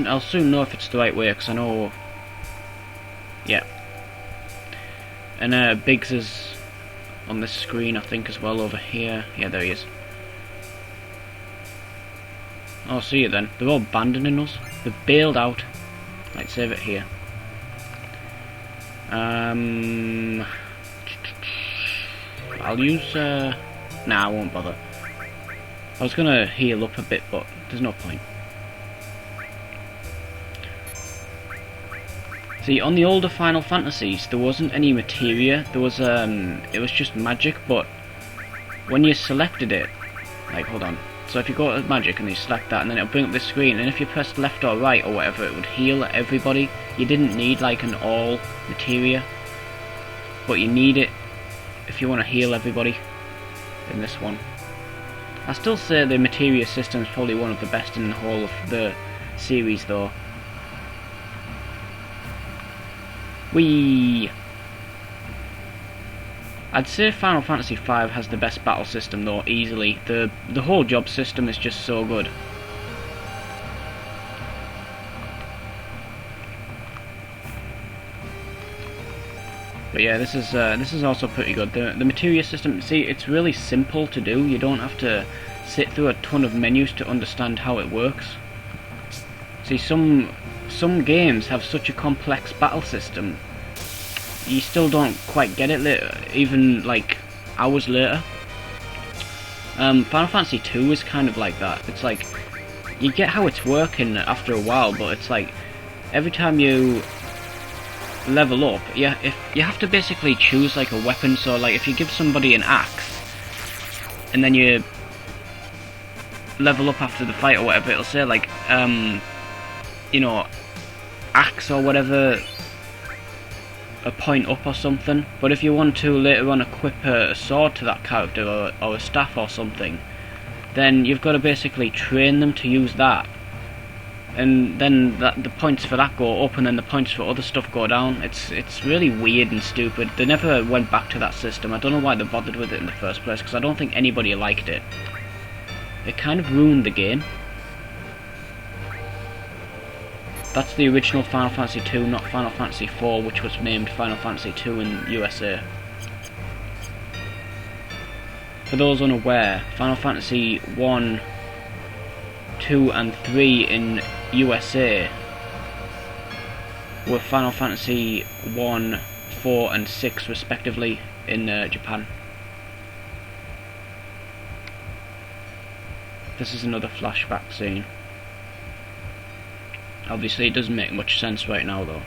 I'll soon know if it's the right way, because I know... Yeah. And Biggs is on this screen, I think, as well, over here. Yeah, there he is. I'll see you then. They're all abandoning us. They've bailed out. Right, save it here. I'll use... Nah, I won't bother. I was gonna heal up a bit, but there's no point. See, on the older Final Fantasies, there wasn't any materia. There was it was just magic. But when you selected it, like, hold on. So if you go to magic and you select that, and then it'll bring up this screen, and if you press left or right or whatever, it would heal everybody. You didn't need like an all materia, but you need it if you want to heal everybody in this one. I still say the materia system is probably one of the best in the whole of the series, though. I'd say Final Fantasy V has the best battle system, though, easily. The whole job system is just so good. But yeah, this is also pretty good. The materia system, see, it's really simple to do. You don't have to sit through a ton of menus to understand how it works. See, some games have such a complex battle system, you still don't quite get it later, even like hours later. Final Fantasy II is kind of like that. It's like you get how it's working after a while, but it's like every time you level up, if you have to basically choose like a weapon. So like if you give somebody an axe and then you level up after the fight or whatever, it'll say like you know, axe or whatever, a point up or something. But if you want to later on equip a sword to that character or a staff or something, then you've got to basically train them to use that, and then the points for that go up, and then the points for other stuff go down. It's really weird and stupid. They never went back to that system. I don't know why they bothered with it in the first place, because I don't think anybody liked it. It kind of ruined the game. That's the original Final Fantasy II, not Final Fantasy IV, which was named Final Fantasy II in USA. For those unaware, Final Fantasy I, II and III in USA were Final Fantasy I, IV and VI respectively in Japan. This is another flashback scene. Obviously it doesn't make much sense right now though.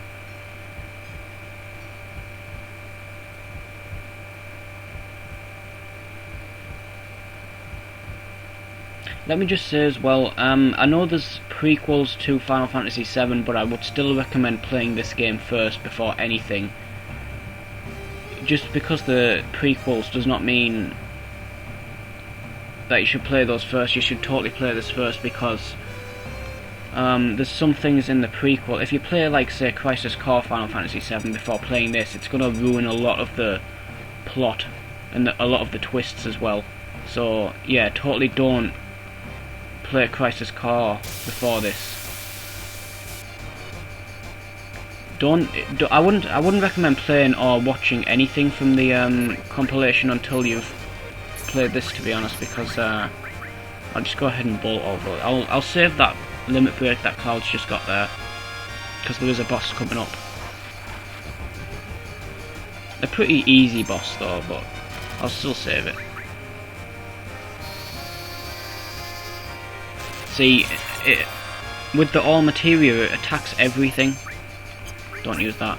Let me just say as well, I know there's prequels to Final Fantasy VII, but I would still recommend playing this game first before anything. Just because the prequels does not mean that you should play those first. You should totally play this first, because there's some things in the prequel. If you play like say Crisis Core Final Fantasy VII before playing this, it's going to ruin a lot of the plot and a lot of the twists as well. So yeah, totally don't play Crisis Core before this. I wouldn't recommend playing or watching anything from the compilation until you've played this, to be honest, because I'll just go ahead and bolt over. I'll save that limit break that Cloud's just got there, because there is a boss coming up. A pretty easy boss though, but I'll still save it. See, with the all materia, it attacks everything. Don't use that.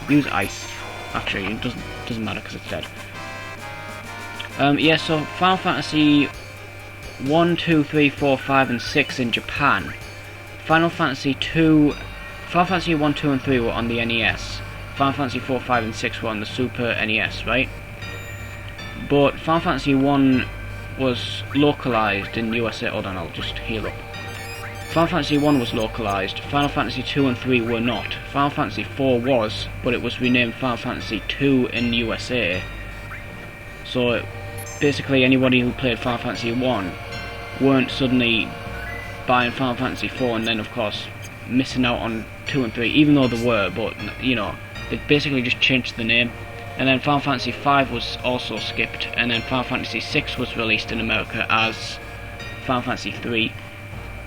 Use ice. Actually, it doesn't matter because it's dead. Yeah, so Final Fantasy 1, 2, 3, 4, 5 and 6 in Japan. Final Fantasy 1, 2 and 3 were on the NES. Final Fantasy 4, 5 and 6 were on the Super NES, right? But Final Fantasy 1 was localized in USA. Hold on, I'll just heal up. Final Fantasy 1 was localized. Final Fantasy 2 and 3 were not. Final Fantasy 4 was, but it was renamed Final Fantasy 2 in USA. So basically anybody who played Final Fantasy 1 weren't suddenly buying Final Fantasy 4 and then of course missing out on 2 and 3, even though they were, but you know, they basically just changed the name. And then Final Fantasy 5 was also skipped, and then Final Fantasy 6 was released in America as Final Fantasy 3.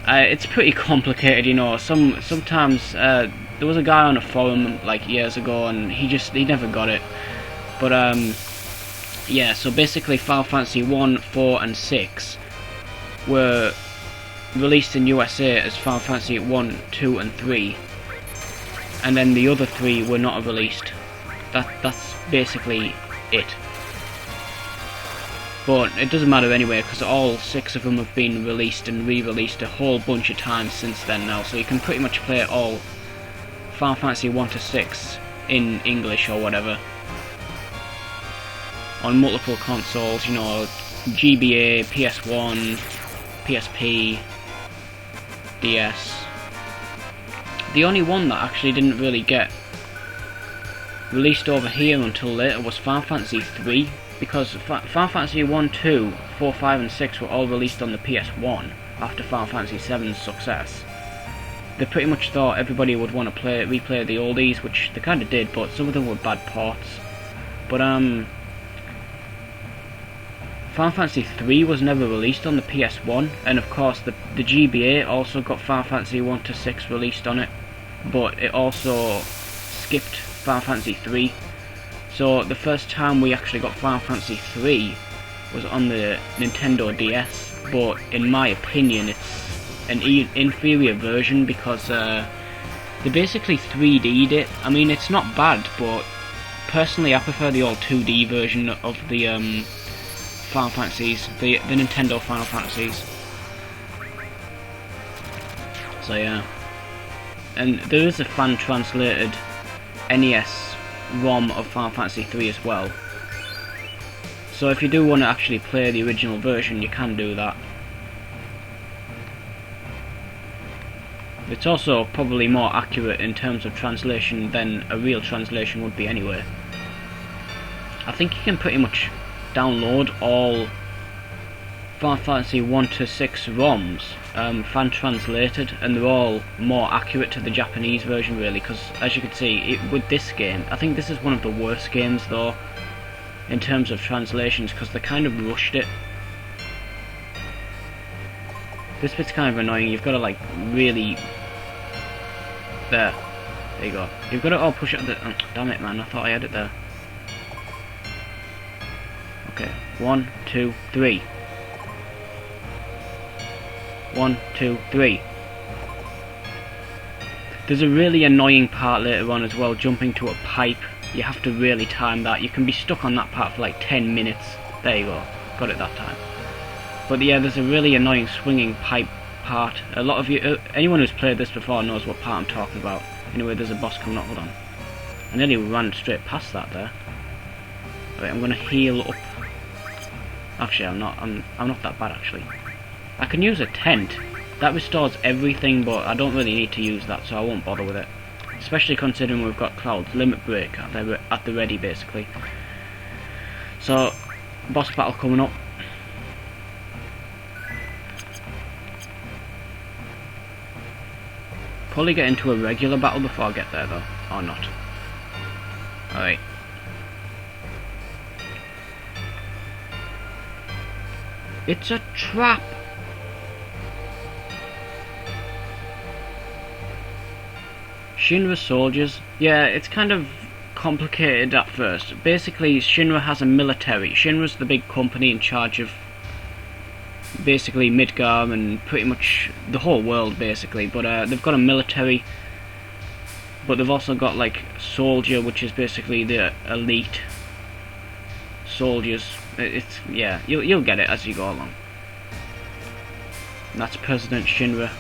It's pretty complicated, you know. Sometimes there was a guy on a forum like years ago and he never got it. But yeah, so basically Final Fantasy 1, 4 and 6 were released in USA as Final Fantasy 1, 2 and 3. and then the other 3 were not released. That's basically it. But it doesn't matter anyway, because all 6 of them have been released and re-released a whole bunch of times since then now, so you can pretty much play all Final Fantasy 1 to 6 in English or whatever on multiple consoles, you know, GBA, PS1, PSP, DS. The only one that actually didn't really get released over here until later was Final Fantasy 3, because Final Fantasy 1, 2, 4, 5 and 6 were all released on the PS1 after Final Fantasy 7's success. They pretty much thought everybody would want to replay the oldies, which they kind of did, but some of them were bad ports. But Final Fantasy 3 was never released on the PS1, and of course the GBA also got Final Fantasy 1 to 6 released on it, but it also skipped Final Fantasy 3. So the first time we actually got Final Fantasy 3 was on the Nintendo DS, but in my opinion it's an inferior version, because they basically 3D'd it. I mean, it's not bad, but personally I prefer the old 2D version of the Final Fantasies, the Nintendo Final Fantasies. So yeah. And there is a fan-translated NES ROM of Final Fantasy 3 as well. So if you do want to actually play the original version, you can do that. It's also probably more accurate in terms of translation than a real translation would be anyway. I think you can pretty much download all Final Fantasy 1 to 6 ROMs fan translated, and they're all more accurate to the Japanese version really, because as you can see with this game, I think this is one of the worst games though in terms of translations, because they kind of rushed it. This bit's kind of annoying. You've got to like really there you go, you've got to all push it oh, damn it man, I thought I had it there. Okay, 1, 2, 3. 1, 2, 3. There's a really annoying part later on as well, jumping to a pipe. You have to really time that. You can be stuck on that part for like 10 minutes. There you go, got it that time. But yeah, there's a really annoying swinging pipe part. A lot of you, anyone who's played this before knows what part I'm talking about. Anyway, there's a boss coming up, hold on. I nearly ran straight past that there. Alright, I'm gonna heal up. Actually, I'm not that bad actually. I can use a tent. That restores everything, but I don't really need to use that, so I won't bother with it. Especially considering we've got Cloud's Limit Break at the ready, basically. So, boss battle coming up. Probably get into a regular battle before I get there though, or not. Alright. It's a trap! Shinra soldiers. Yeah, it's kind of complicated at first. Basically, Shinra has a military. Shinra's the big company in charge of basically Midgar and pretty much the whole world, basically. But they've got a military. But they've also got like soldier, which is basically the elite soldiers. It's yeah, you'll get it as you go along. And that's President Shinra.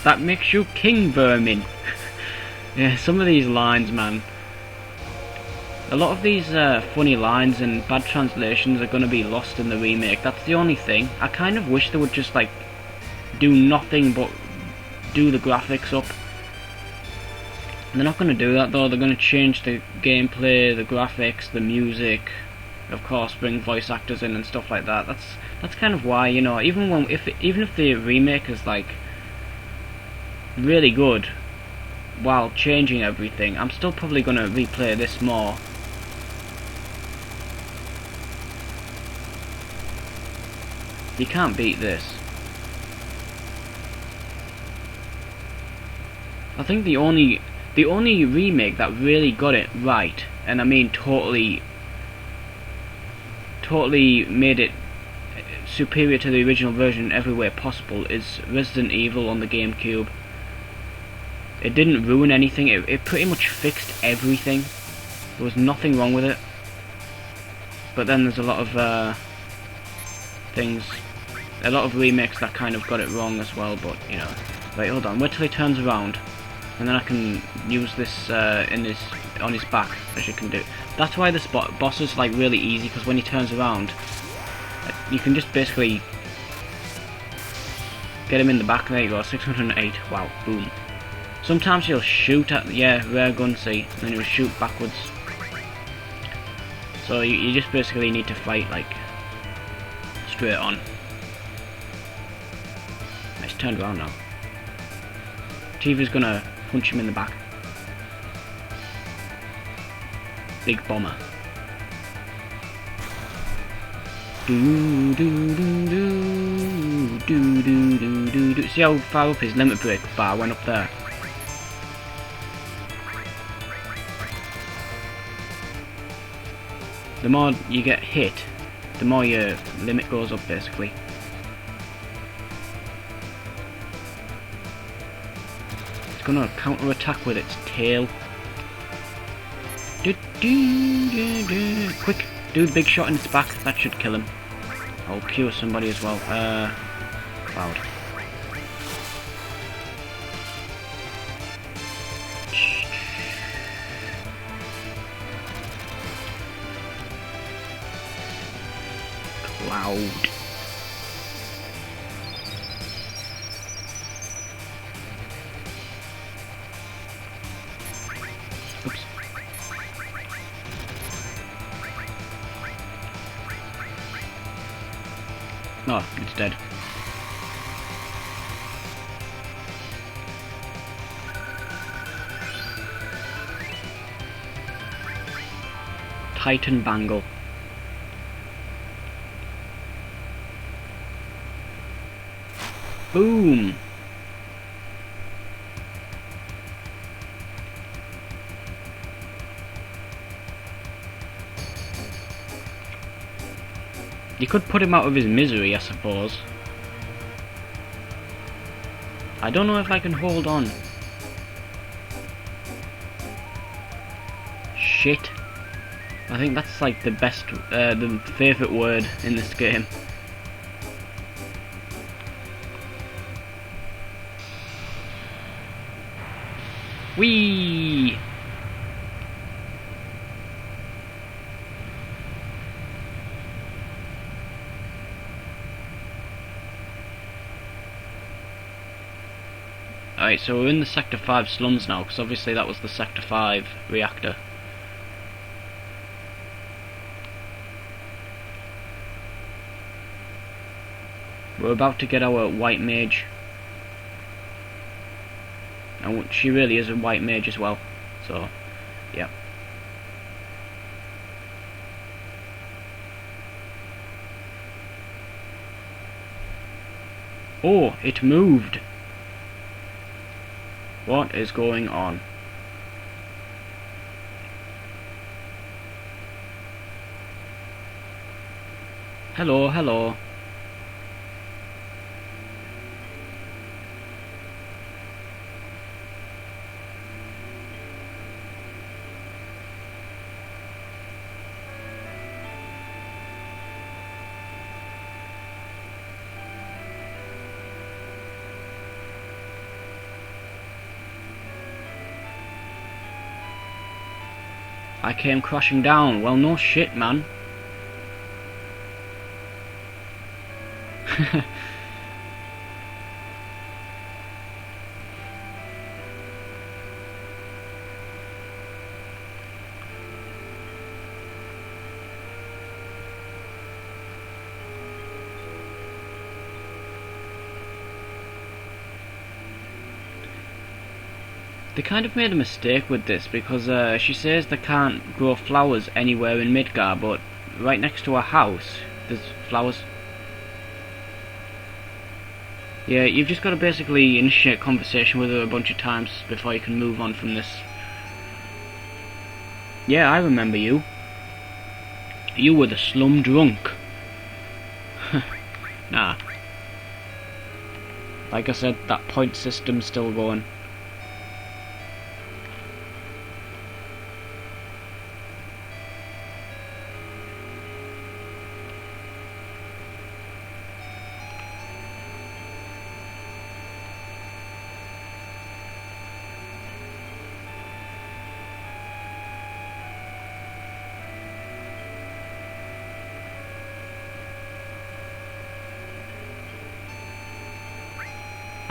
That makes you king, vermin. Yeah, some of these lines, man. A lot of these funny lines and bad translations are going to be lost in the remake. That's the only thing. I kind of wish they would just like do nothing but do the graphics up. They're not going to do that though. They're going to change the gameplay, the graphics, the music. Of course, bring voice actors in and stuff like that. That's kind of why, you know, even if the remake is like really good, while changing everything. I'm still probably gonna replay this more. You can't beat this. I think the only remake that really got it right, and I mean totally made it superior to the original version in every way possible, is Resident Evil on the GameCube. It didn't ruin anything, it pretty much fixed everything. There was nothing wrong with it. But then there's a lot of a lot of remakes that kind of got it wrong as well, but you know. Right, hold on, wait till he turns around, and then I can use this on his back, as you can do. That's why this boss is like really easy, because when he turns around, you can just basically get him in the back. There you go, 608. Wow, boom. Sometimes he'll shoot at, yeah, rare gun, see, and then he'll shoot backwards. So you just basically need to fight like straight on. He's turned around now. Tifa's gonna punch him in the back. Big bomber. Do do do do do do do do. See how far up his limit break bar went up there? The more you get hit, the more your limit goes up, basically. It's gonna counter attack with its tail. Quick, do the big shot in its back, that should kill him. I'll cure somebody as well. Cloud. Cloud. Oops. Oh, it's dead. Titan Bangle. Boom! You could put him out of his misery, I suppose. I don't know if I can hold on. Shit. I think that's like the best, the favourite word in this game. Whee! Alright, so we're in the Sector 5 slums now, because obviously that was the Sector 5 reactor. We're about to get our white mage. And she really is a white mage as well, so, yeah. Oh, it moved! What is going on? Hello, hello. I came crashing down. Well, no shit, man. They kind of made a mistake with this because she says they can't grow flowers anywhere in Midgar, but right next to her house there's flowers. Yeah, you've just got to basically initiate conversation with her a bunch of times before you can move on from this. Yeah, I remember you. You were the slum drunk. Nah. Like I said, that point system's still going.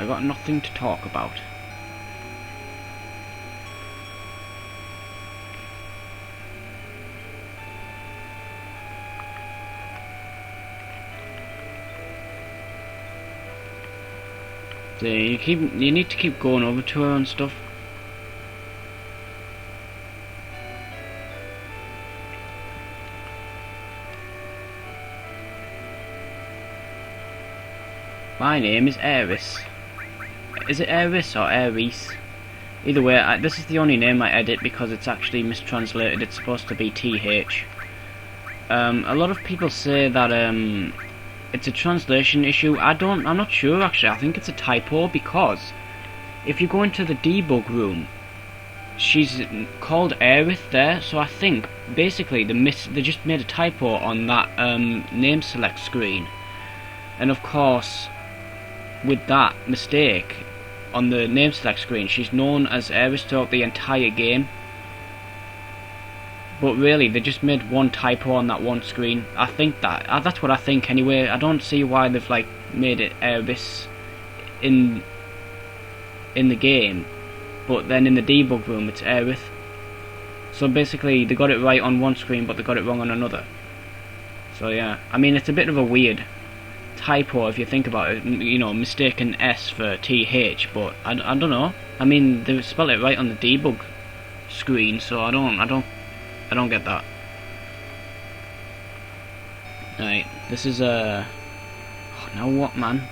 I got nothing to talk about. So you need to keep going over to her and stuff. My name is Aris. Is it Aris or Aries? Either way, this is the only name I edit because it's actually mistranslated. It's supposed to be TH. A lot of people say that it's a translation issue. I'm not sure actually. I think it's a typo because if you go into the debug room, she's called Aerith there. So I think basically they just made a typo on that name select screen, and of course, with that mistake on the name select screen, she's known as Aerith throughout the entire game. But really, they just made one typo on that one screen. I think that's what I think anyway. I don't see why they've like made it Aerith in the game, but then in the debug room it's Aerith. So basically, they got it right on one screen, but they got it wrong on another. So yeah, I mean it's a bit of a weird typo if you think about it, you know, mistaken S for TH, but I don't know. I mean, they spell it right on the debug screen, so I don't get that. Right, this is oh, now what, man?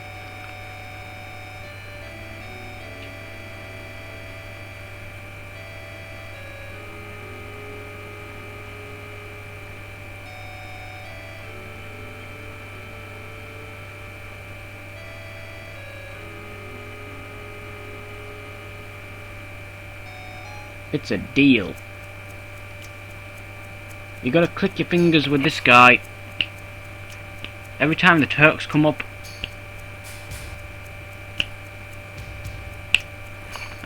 It's a deal. You gotta click your fingers with this guy every time the Turks come up.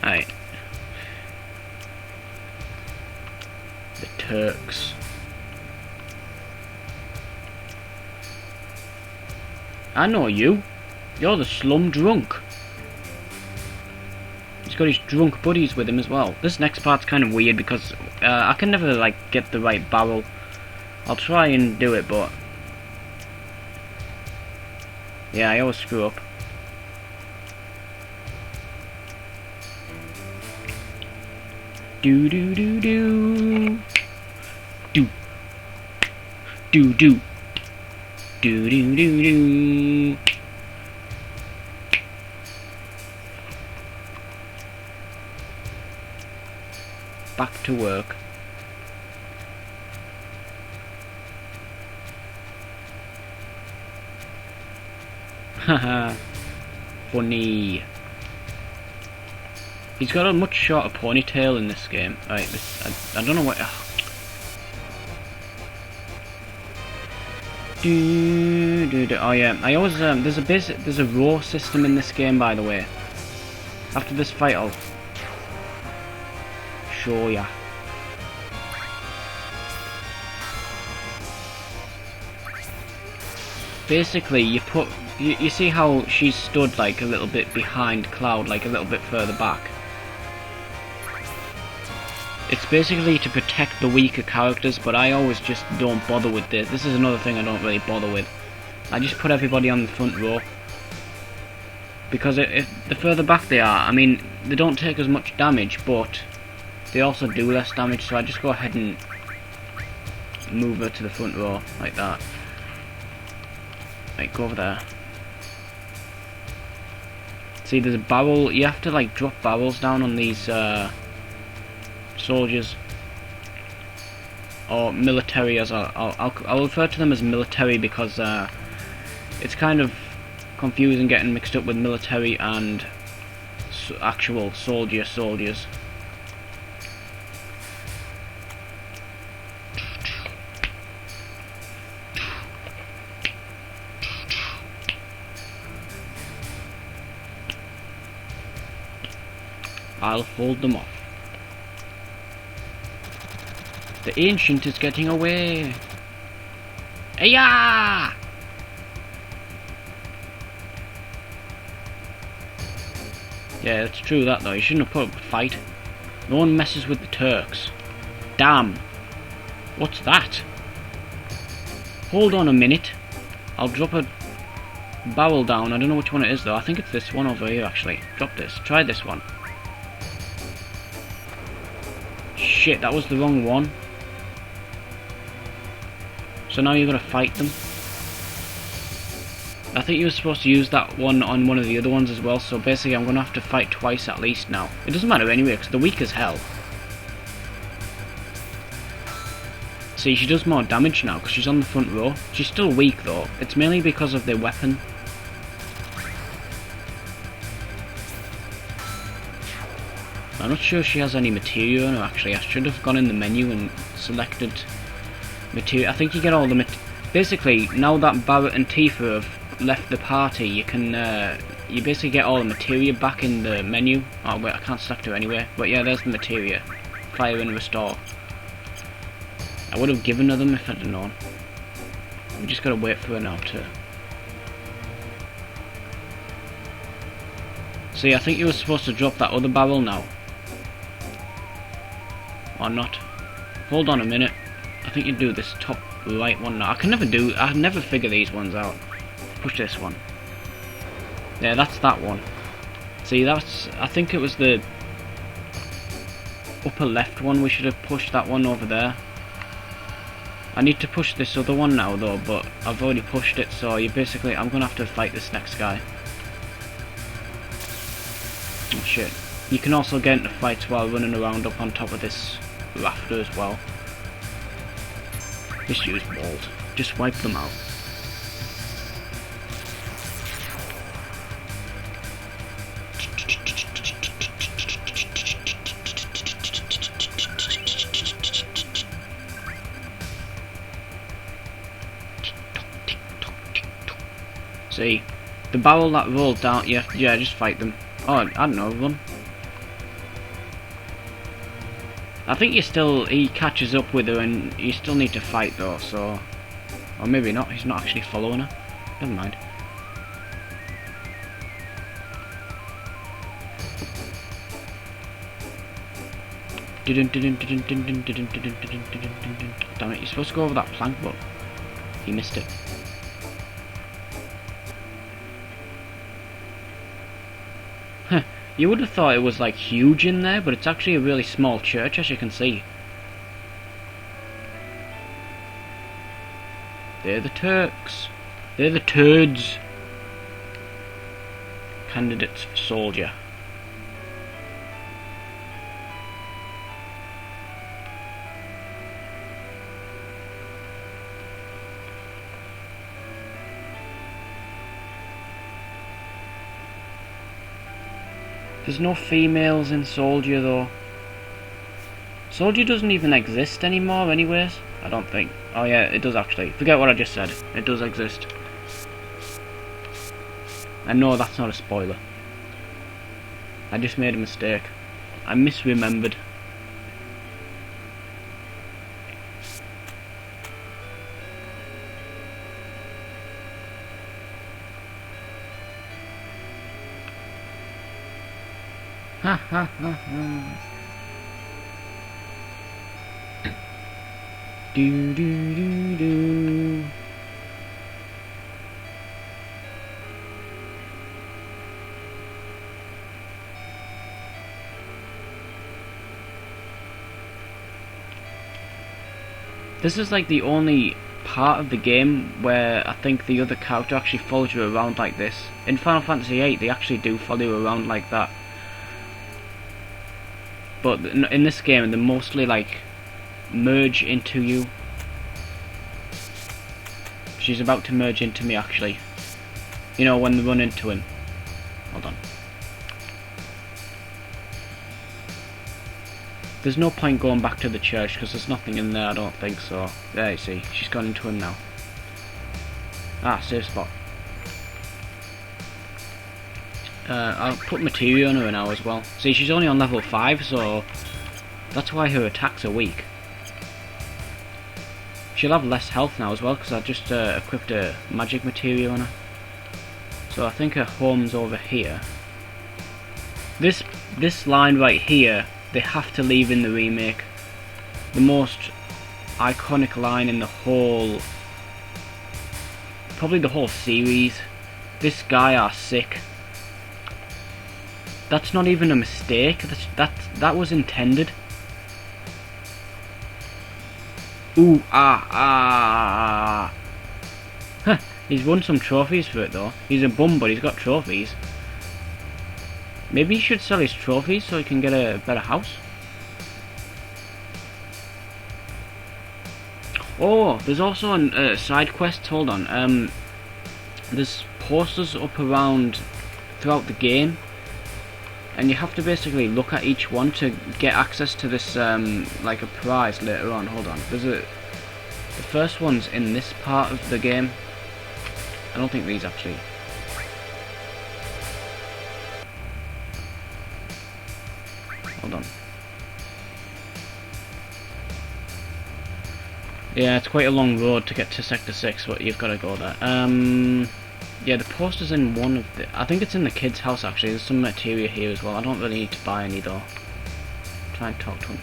Right. The Turks. I know you. You're the slum drunk. He's got his drunk buddies with him as well. This next part's kind of weird because I can never like get the right barrel. I'll try and do it, but yeah, I always screw up. Do do do do do do do do do do do. Back to work. Haha, funny. He's got a much shorter ponytail in this game. Right, I don't know what. Oh yeah, I always there's a row system in this game, by the way. After this fight, I'll show ya. Basically, you see how she's stood like a little bit behind Cloud, like a little bit further back. It's basically to protect the weaker characters, but I always just don't bother with this. This is another thing I don't really bother with. I just put everybody on the front row. Because if the further back they are, I mean, they don't take as much damage, but they also do less damage, so I just go ahead and move her to the front row, like that. Right, go over there. See, there's a barrel. You have to like drop barrels down on these soldiers, or military, as I'll refer to them as military because it's kind of confusing getting mixed up with military and actual soldiers. I'll hold them off. The ancient is getting away. Ayah! Yeah, it's true that though. You shouldn't have put up a fight. No one messes with the Turks. Damn. What's that? Hold on a minute. I'll drop a barrel down. I don't know which one it is though. I think it's this one over here actually. Drop this. Try this one. Shit, that was the wrong one. So now you've got to fight them. I think you were supposed to use that one on one of the other ones as well, so basically I'm going to have to fight twice at least now. It doesn't matter anyway, because they're weak as hell. See, she does more damage now, because she's on the front row. She's still weak though. It's mainly because of their weapon. I'm not sure if she has any material in her actually. I should have gone in the menu and selected material. I think you get all the basically, now that Barrett and Tifa have left the party, you can you basically get all the materia back in the menu. Oh wait, I can't select her anyway. But yeah, there's the materia. Fire and restore. I would have given her them if I'd have known. We just gotta wait for her now to... See, I think you were supposed to drop that other barrel now. Or not. Hold on a minute. I think you do this top right one now. I never figure these ones out. Push this one. Yeah, that's that one. See, that's... I think it was the upper left one. We should have pushed that one over there. I need to push this other one now though, but I've already pushed it, so you basically... I'm gonna have to fight this next guy. Oh shit. You can also get into fights while running around up on top of this rafter as well. Just use bolt. Just wipe them out. See, the barrel that rolled down, yeah, just fight them. Oh, I don't know, run. I think he catches up with her and you still need to fight though, so... Or maybe not, he's not actually following her. Never mind. Damn it, you're supposed to go over that plank, but he missed it. You would have thought it was like huge in there, but it's actually a really small church, as you can see. They're the Turks. They're the turds. Candidate soldier. There's no females in Soldier though. Soldier doesn't even exist anymore anyways, I don't think. Oh yeah, it does actually. Forget what I just said. It does exist. And no, that's not a spoiler. I just made a mistake. I misremembered. Ha ha ha ha. Do do do do. This is like the only part of the game where I think the other character actually follows you around like this. In Final Fantasy VIII, they actually do follow you around like that. But in this game, they mostly like merge into you. She's about to merge into me, actually. You know, when they run into him. Hold on. There's no point going back to the church because there's nothing in there, I don't think so. There you see, she's gone into him now. Ah, save spot. I'll put materia on her now as well. See, she's only on level 5, so that's why her attacks are weak. She'll have less health now as well because I just equipped a magic materia on her. So I think her home's over here. This line right here, they have to leave in the remake. The most iconic line in the whole, probably the whole series. This guy are sick. That's not even a mistake. That was intended. Ooh, Huh, he's won some trophies for it though. He's a bum, but he's got trophies. Maybe he should sell his trophies so he can get a better house. Oh, there's also a side quest. Hold on. There's posters up around throughout the game, and you have to basically look at each one to get access to this like a prize later on. Hold on. The first one's in this part of the game. I don't think these actually. Hold on. Yeah, it's quite a long road to get to Sector 6, but you've got to go there. Yeah, the poster's in one of the... I think it's in the kid's house, actually. There's some materia here as well. I don't really need to buy any, though. Try and talk to him.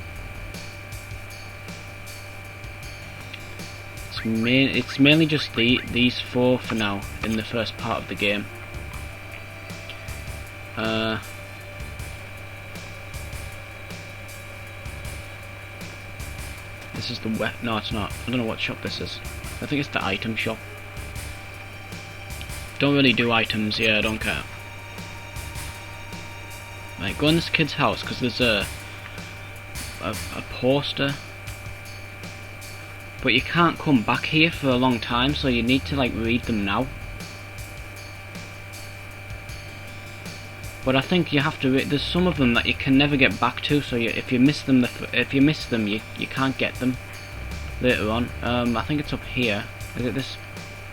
It's mainly just these four for now, in the first part of the game. This is the no, it's not. I don't know what shop this is. I think it's the item shop. Don't really do items, yeah, I don't care. Right, go in this kid's house, because there's a poster. But you can't come back here for a long time, so you need to like read them now. But I think you have to. There's some of them that you can never get back to, so if you miss them, you can't get them later on. I think it's up here. Is it this?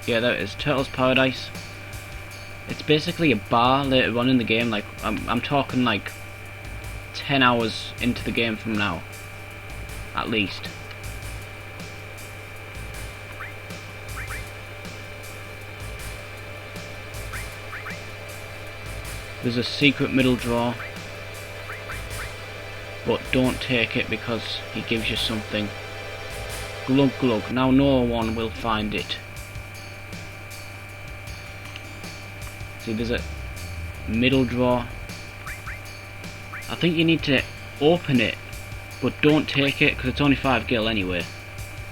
Yeah, there it is. Turtle's Paradise. It's basically a bar later on in the game. Like I'm talking like 10 hours into the game from now, at least. There's a secret middle drawer, but don't take it because he gives you something. Glug glug. Now no one will find it. See, there's a middle drawer. I think you need to open it, but don't take it because it's only 5 gil anyway.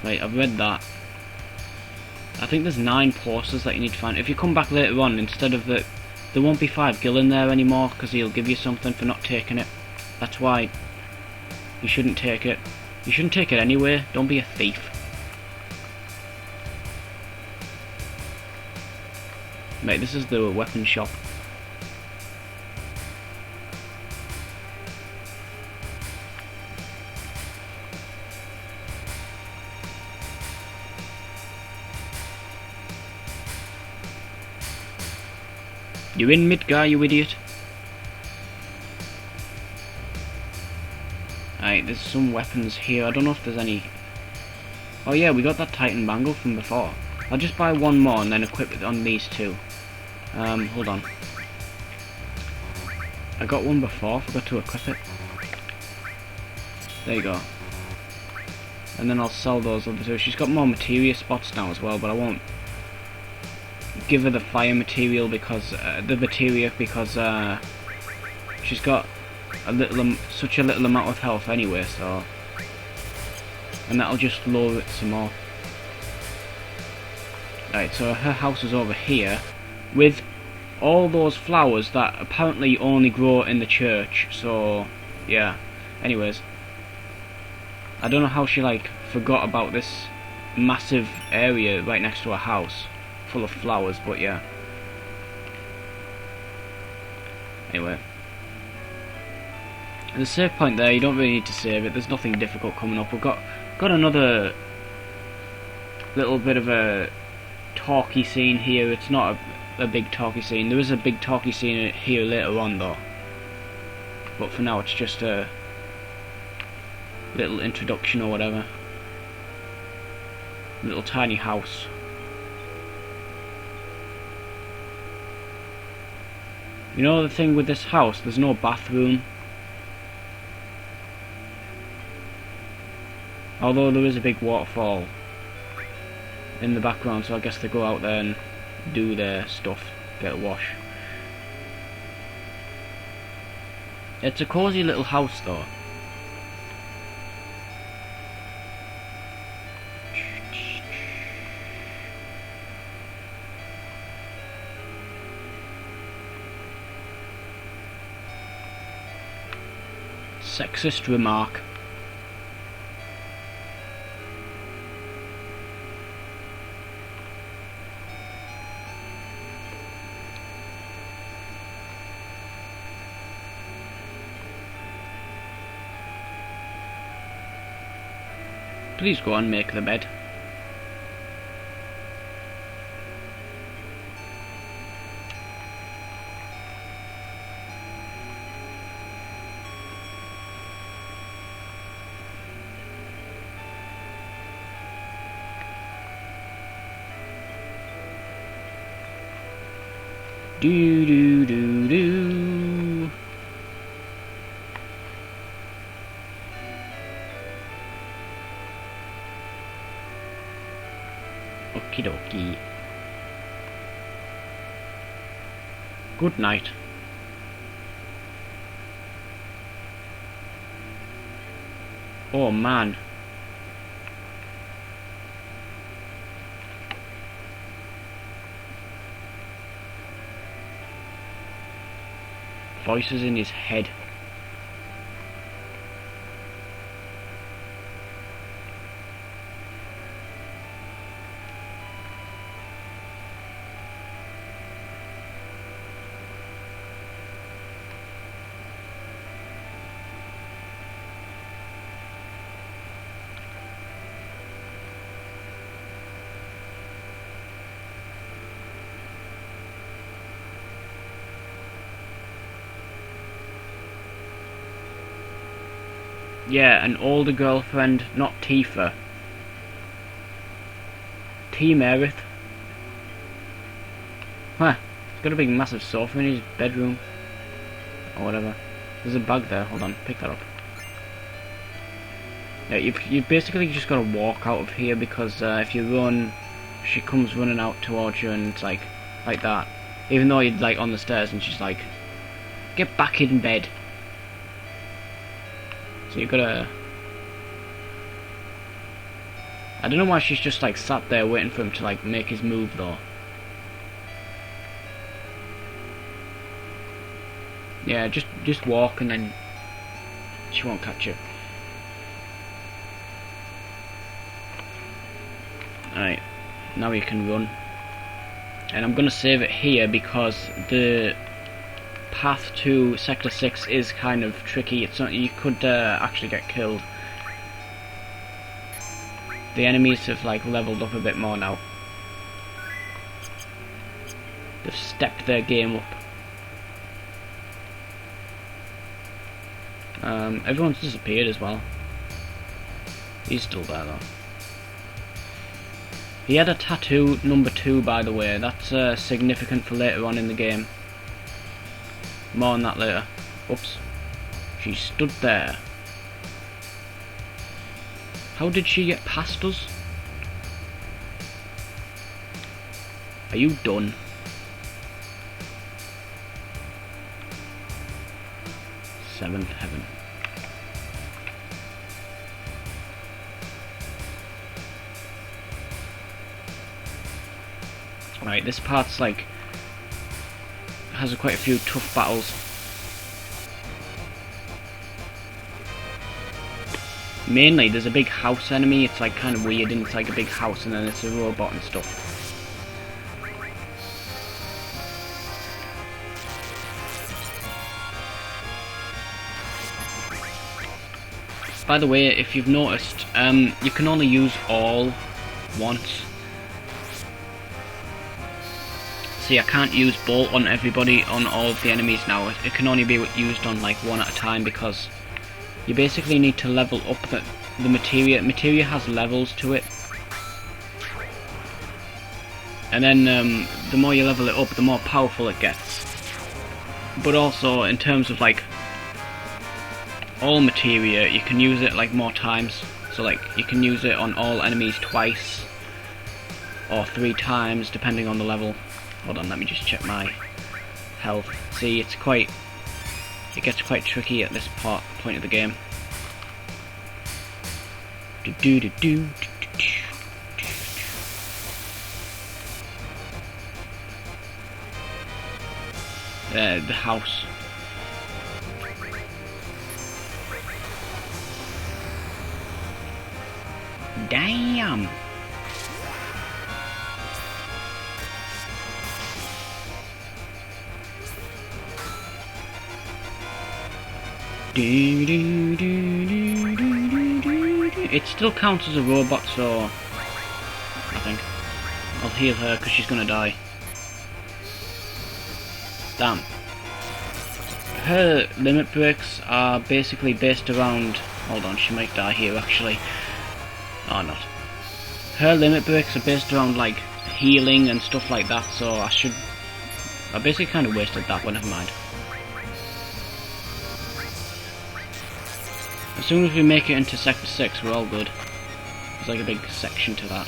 Right, I've read that. I think there's 9 posters that you need to find. If you come back later on, instead of the... There won't be 5 gil in there anymore because he'll give you something for not taking it. That's why you shouldn't take it. You shouldn't take it anyway. Don't be a thief. Mate, this is the weapon shop. You in, Midgar, you idiot? Alright, there's some weapons here. I don't know if there's any... Oh yeah, we got that Titan Bangle from before. I'll just buy one more and then equip it on these two. Hold on. I got one before, forgot to equip it. There you go. And then I'll sell those other two. She's got more materia spots now as well, but I won't give her the fire material because she's got such a little amount of health anyway, so and that'll just lower it some more. Right, so her house is over here, with all those flowers that apparently only grow in the church, so, yeah. Anyways, I don't know how she, like, forgot about this massive area right next to her house, full of flowers, but yeah. Anyway. The save point there, you don't really need to save it, there's nothing difficult coming up. We've got another little bit of a talky scene here. It's not a big talky scene. There is a big talky scene here later on though. But for now it's just a little introduction or whatever. Little tiny house. You know the thing with this house, there's no bathroom. Although there is a big waterfall in the background, so I guess they go out there and do their stuff, get a wash. It's a cozy little house though. Sexist remark. Please go and make the bed. Do do do do. Okie dokie. Good night. Oh man. Voices in his head. Yeah, an older girlfriend, not Tifa. T. Meredith. Huh, he's got a big massive sofa in his bedroom. Or whatever. There's a bag there, hold on, pick that up. Yeah, you've basically just got to walk out of here because if you run, she comes running out towards you and it's like that. Even though you're like on the stairs and she's like, get back in bed. So you gotta... I don't know why she's just like sat there waiting for him to like make his move though. Yeah, just walk and then she won't catch you. Alright, now you can run. And I'm gonna save it here because the path to Sector 6 is kind of tricky. It's not, you could actually get killed. The enemies have like leveled up a bit more now. They've stepped their game up. Everyone's disappeared as well. He's still there though. He had a tattoo number 2 by the way. That's significant for later on in the game. More on that later. Oops. She stood there. How did she get past us? Are you done? Seventh heaven. Right, this part's like has quite a few tough battles. Mainly, there's a big house enemy. It's like kind of weird, and it's like a big house, and then it's a robot and stuff. By the way, if you've noticed, you can only use all once. See, I can't use bolt on everybody, on all of the enemies now. It can only be used on like one at a time, because you basically need to level up the materia. Materia has levels to it. And then the more you level it up, the more powerful it gets. But also, in terms of like all materia, you can use it like more times. So like, you can use it on all enemies twice, or 3 times, depending on the level. Hold on, let me just check my health. See, it gets quite tricky at this point of the game. The house. Damn. It still counts as a robot, so I think I'll heal her because she's gonna die. Damn. Her limit breaks are basically based around... Hold on, she might die here actually. Oh, not. Her limit breaks are based around like healing and stuff like that, so I basically kind of wasted that, but never mind. As soon as we make it into Sector 6, we're all good. There's like a big section to that.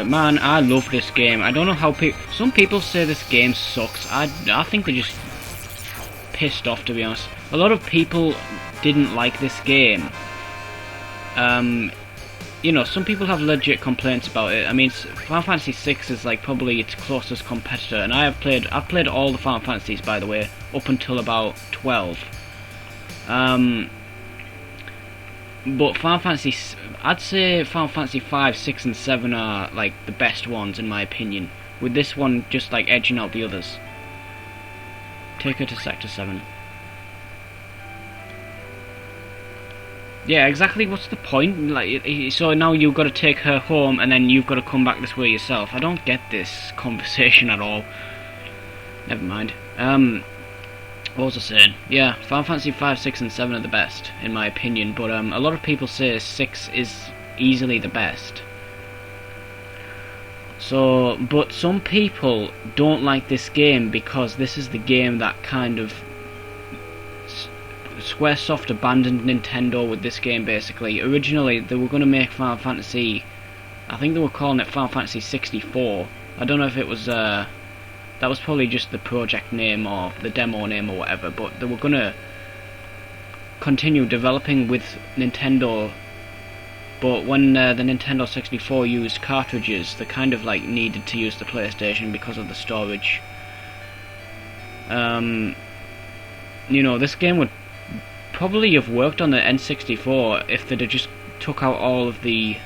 Man, I love this game. I don't know how some people say this game sucks. I think they're just pissed off, to be honest. A lot of people didn't like this game. You know, some people have legit complaints about it. I mean, Final Fantasy VI is like probably its closest competitor, and I've played all the Final Fantasies, by the way, up until about 12. But Final Fantasy, I'd say Final Fantasy 5, 6, and 7 are like the best ones in my opinion. With this one just like edging out the others. Take her to Sector 7. Yeah, exactly. What's the point? Like, so now you've got to take her home, and then you've got to come back this way yourself. I don't get this conversation at all. Never mind. What was I saying? Yeah, Final Fantasy 5, 6, and 7 are the best, in my opinion. But a lot of people say 6 is easily the best. So, but some people don't like this game because this is the game that kind of Squaresoft abandoned Nintendo with this game, basically. Originally, they were going to make Final Fantasy... I think they were calling it Final Fantasy 64. I don't know if it was... that was probably just the project name or the demo name or whatever, but they were going to continue developing with Nintendo. But when the Nintendo 64 used cartridges, they kind of like needed to use the PlayStation because of the storage. You know, this game would probably have worked on the N64 if they'd have just took out all of the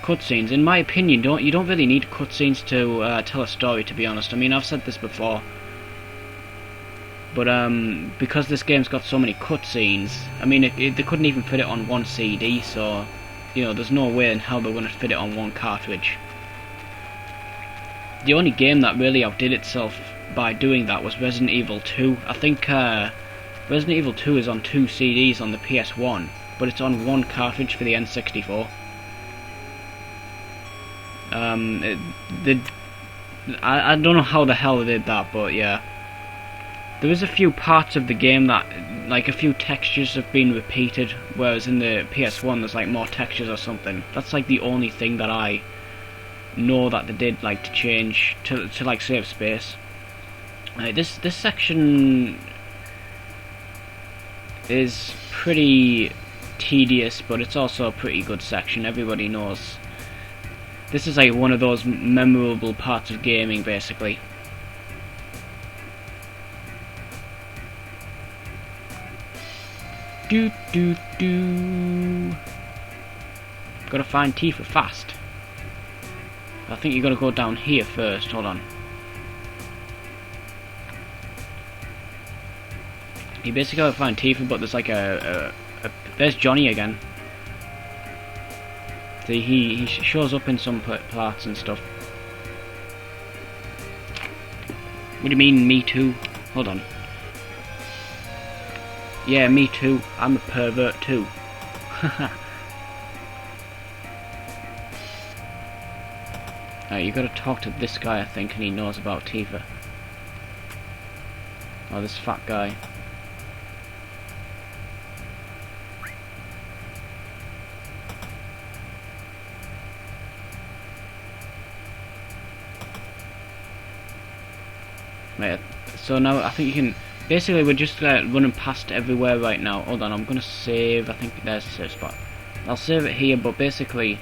cutscenes. In my opinion, you don't really need cutscenes to tell a story, to be honest. I mean, I've said this before, but because this game's got so many cutscenes, I mean, they couldn't even fit it on one CD, so you know, there's no way in hell they're going to fit it on one cartridge. The only game that really outdid itself by doing that was Resident Evil 2. I think Resident Evil 2 is on 2 CDs on the PS1, but it's on one cartridge for the N64. I don't know how the hell they did that, but yeah. There is a few parts of the game that, like, a few textures have been repeated, whereas in the PS1 there's like more textures or something. That's like the only thing that I know that they did, like, to change, to like save space. This section is pretty tedious, but it's also a pretty good section. Everybody knows. This is like one of those memorable parts of gaming, basically. Do. Gotta find Tifa fast. I think you gotta go down here first. Hold on. You basically gotta find Tifa, but there's like there's Johnny again. See, he shows up in some parts and stuff. What do you mean, me too? Hold on. Yeah, me too. I'm a pervert too. Alright, you gotta talk to this guy, I think, and he knows about Tifa. Oh, this fat guy. Right, so now I think you can. Basically, we're just running past everywhere right now. Hold on, I'm gonna save. I think there's a safe spot. I'll save it here, but basically,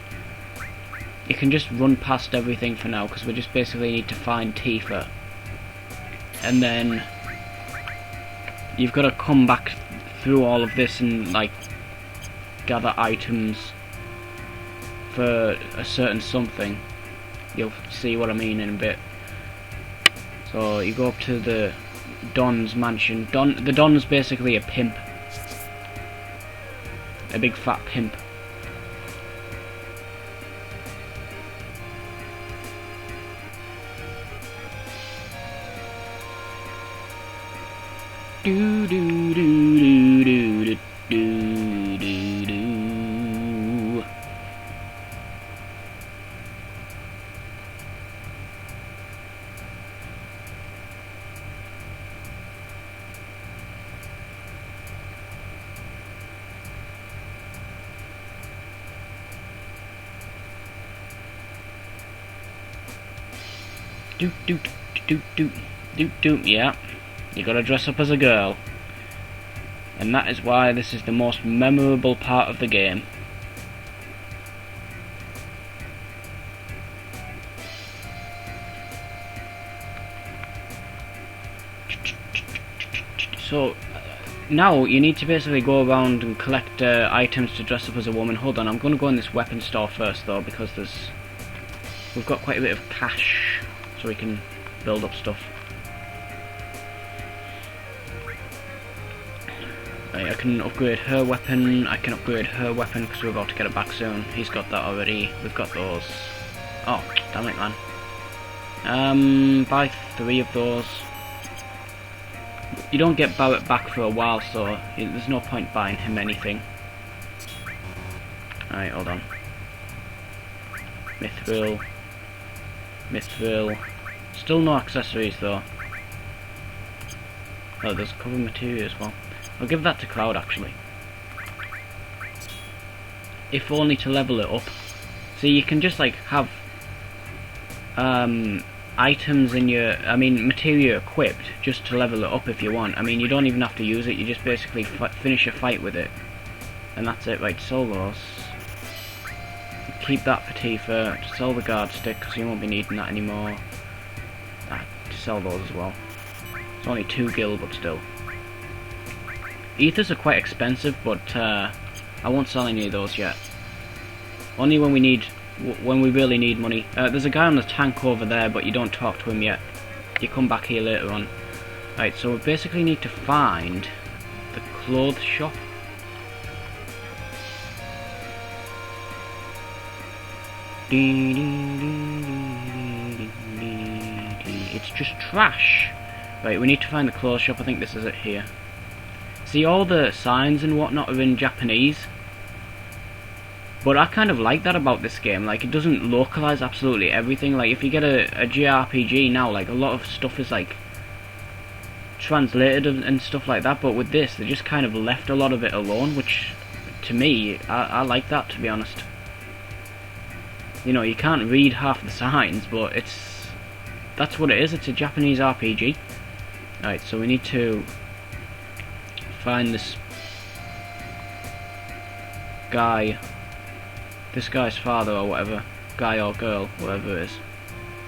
you can just run past everything for now because we just basically need to find Tifa, and then you've got to come back through all of this and like gather items for a certain something. You'll see what I mean in a bit. So you go up to the Don's mansion. The Don's basically a pimp. A big fat pimp. Do do do do do do do do. Yeah, you gotta dress up as a girl, and that is why this is the most memorable part of the game. So now you need to basically go around and collect items to dress up as a woman. Hold on, I'm gonna go in this weapon store first though, because we've got quite a bit of cash, so we can build up stuff. Right, I can upgrade her weapon. I can upgrade her weapon because we're about to get it back soon. He's got that already. We've got those. Oh, damn it, man. Buy 3 of those. You don't get Barrett back for a while, so there's no point buying him anything. Alright, hold on. Mithril. Still no accessories though. Oh, there's cover material as well. I'll give that to Cloud actually. If only to level it up. See, you can just like have items in your, material equipped just to level it up if you want. I mean, you don't even have to use it, you just basically finish a fight with it. And that's it. Right, sell those. Keep that for Tifa. To sell the guard stick because you won't be needing that anymore. To sell those as well. It's only 2 gil, but still. Ethers are quite expensive, but I won't sell any of those yet. Only when we really need money. There's a guy on the tank over there, but you don't talk to him yet. You come back here later on. Right, so we basically need to find the clothes shop. It's just trash. Right, we need to find the clothes shop. I think this is it here. See, all the signs and whatnot are in Japanese. But I kind of like that about this game. Like, it doesn't localize absolutely everything. Like, if you get a JRPG now, like, a lot of stuff is, like, translated and stuff like that. But with this, they just kind of left a lot of it alone, which, to me, I like that, to be honest. You know, you can't read half the signs, but that's what it is. It's a Japanese RPG. Alright, so we need to find this guy, this guy's father or whatever, guy or girl, whatever it is.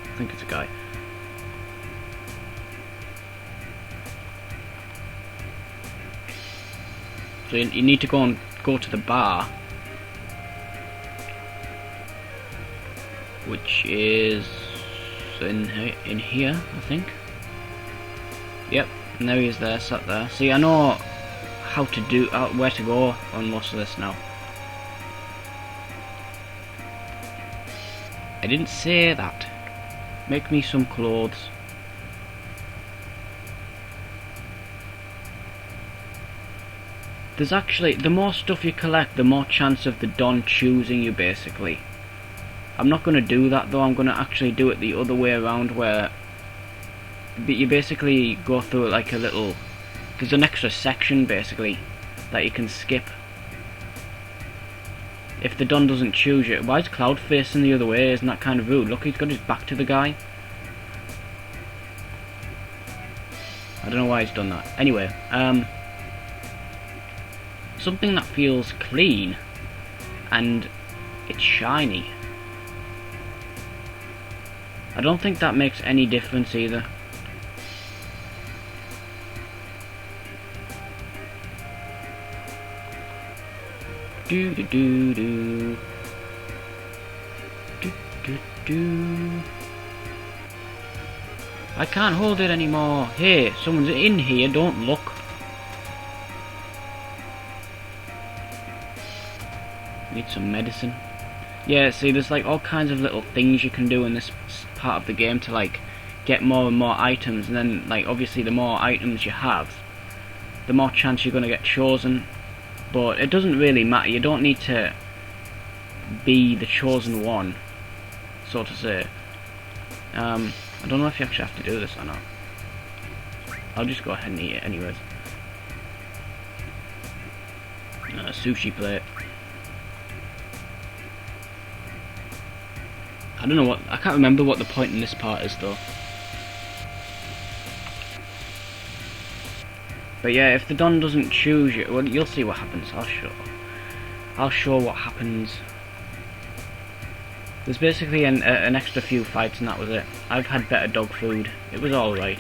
I think it's a guy. So you need to go to the bar, which is in here, I think. Yep, and there he is there, sat there. See, I know how to do, where to go on most of this now. I didn't say that. Make me some clothes. There's actually, the more stuff you collect, the more chance of the Don choosing you, basically. I'm not going to do that though, I'm going to actually do it the other way around, where you basically go through like a little, there's an extra section basically that you can skip if the Don doesn't choose you. Why is Cloud facing the other way? Isn't that kind of rude? Look, he's got his back to the guy. I don't know why he's done that. Anyway, something that feels clean and it's shiny. I don't think that makes any difference either. Do do do do. Do do do. I can't hold it anymore. Hey, someone's in here, don't look. Need some medicine. Yeah, see, there's like all kinds of little things you can do in this part of the game to like get more and more items, and then like obviously the more items you have, the more chance you're going to get chosen. But it doesn't really matter, you don't need to be the chosen one, so to say. I don't know if you actually have to do this or not. I'll just go ahead and eat it anyways. A sushi plate. I don't know what, I can't remember what the point in this part is though. But yeah, if the Don doesn't choose you, well, you'll see what happens. I'll show what happens. There's basically an extra few fights and that was it. I've had better dog food. It was alright.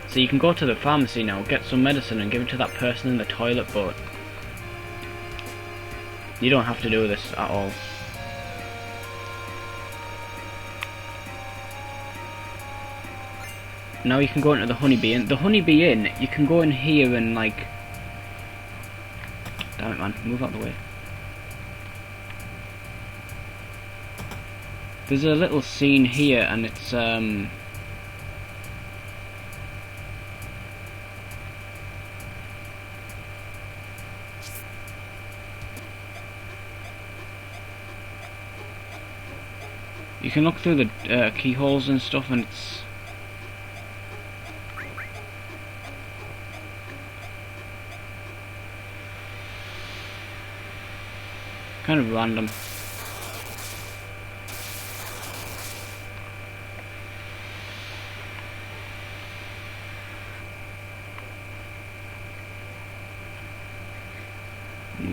So you can go to the pharmacy now, get some medicine and give it to that person in the toilet, but you don't have to do this at all. Now you can go into the Honeybee Inn. The Honeybee Inn, you can go in here and like... Damn it man, move out the way. There's a little scene here and it's you can look through the keyholes and stuff and it's kind of random.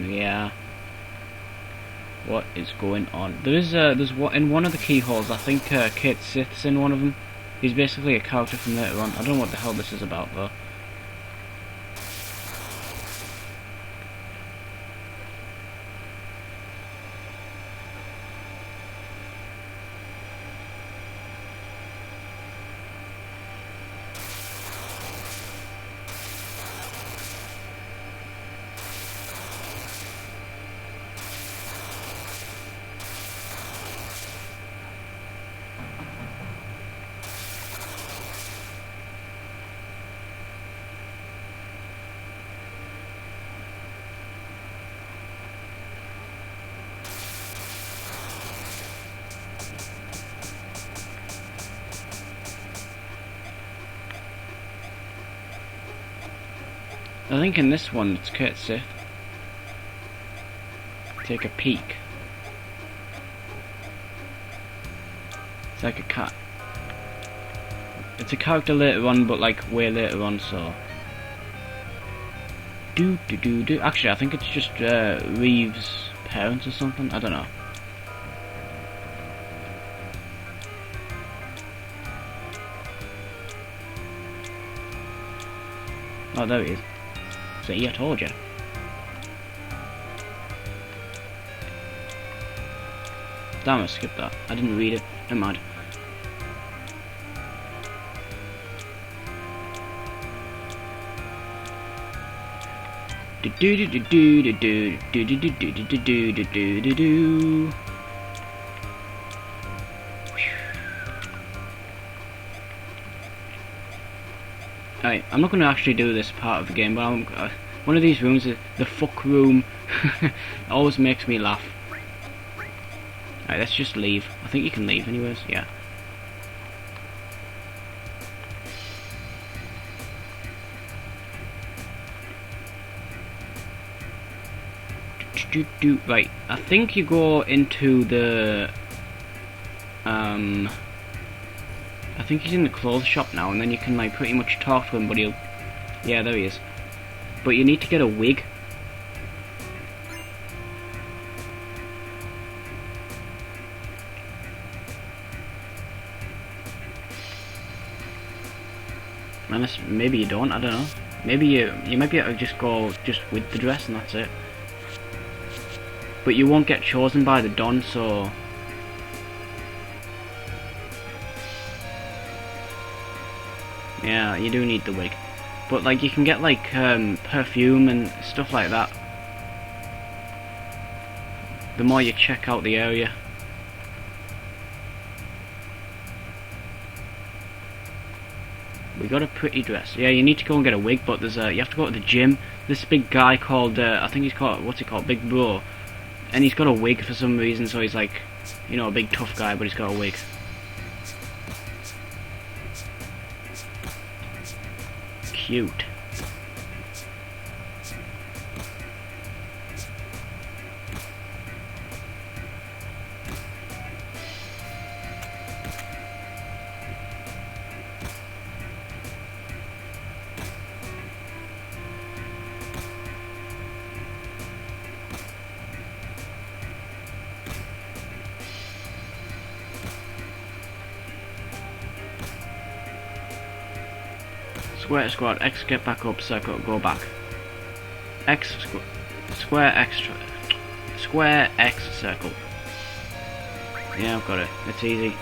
Yeah. What is going on? There's what in one of the keyholes. I think Kate Sith's in one of them. He's basically a character from later on. I don't know what the hell this is about though. I think in this one it's Kurt Sith. Take a peek. It's like a cat. It's a character later on, but like way later on, so Actually, I think it's just Reeves' parents or something. I don't know. Oh, there he is. See, I told you. Damn, I skipped that. I didn't read it. Never mind. Alright, I'm not going to actually do this part of the game, but one of these rooms, the fuck room, always makes me laugh. Alright, let's just leave. I think you can leave anyways, yeah. Right, I think you go into the I think he's in the clothes shop now, and then you can like pretty much talk to him, but he'll, yeah, there he is. But you need to get a wig. Unless maybe you don't, I don't know. Maybe you might be able to just go just with the dress and that's it. But you won't get chosen by the Don, so yeah, you do need the wig. But like you can get like perfume and stuff like that the more you check out the area. We got a pretty dress. Yeah, you need to go and get a wig, but there's you have to go to the gym. This big guy called I think he's called, what's he called, Big Bro, and he's got a wig for some reason, so he's like, you know, a big tough guy, but he's got a wig. Cute. Square squad, X get back up, circle, go back. X square X circle. Yeah, I've got it. It's easy.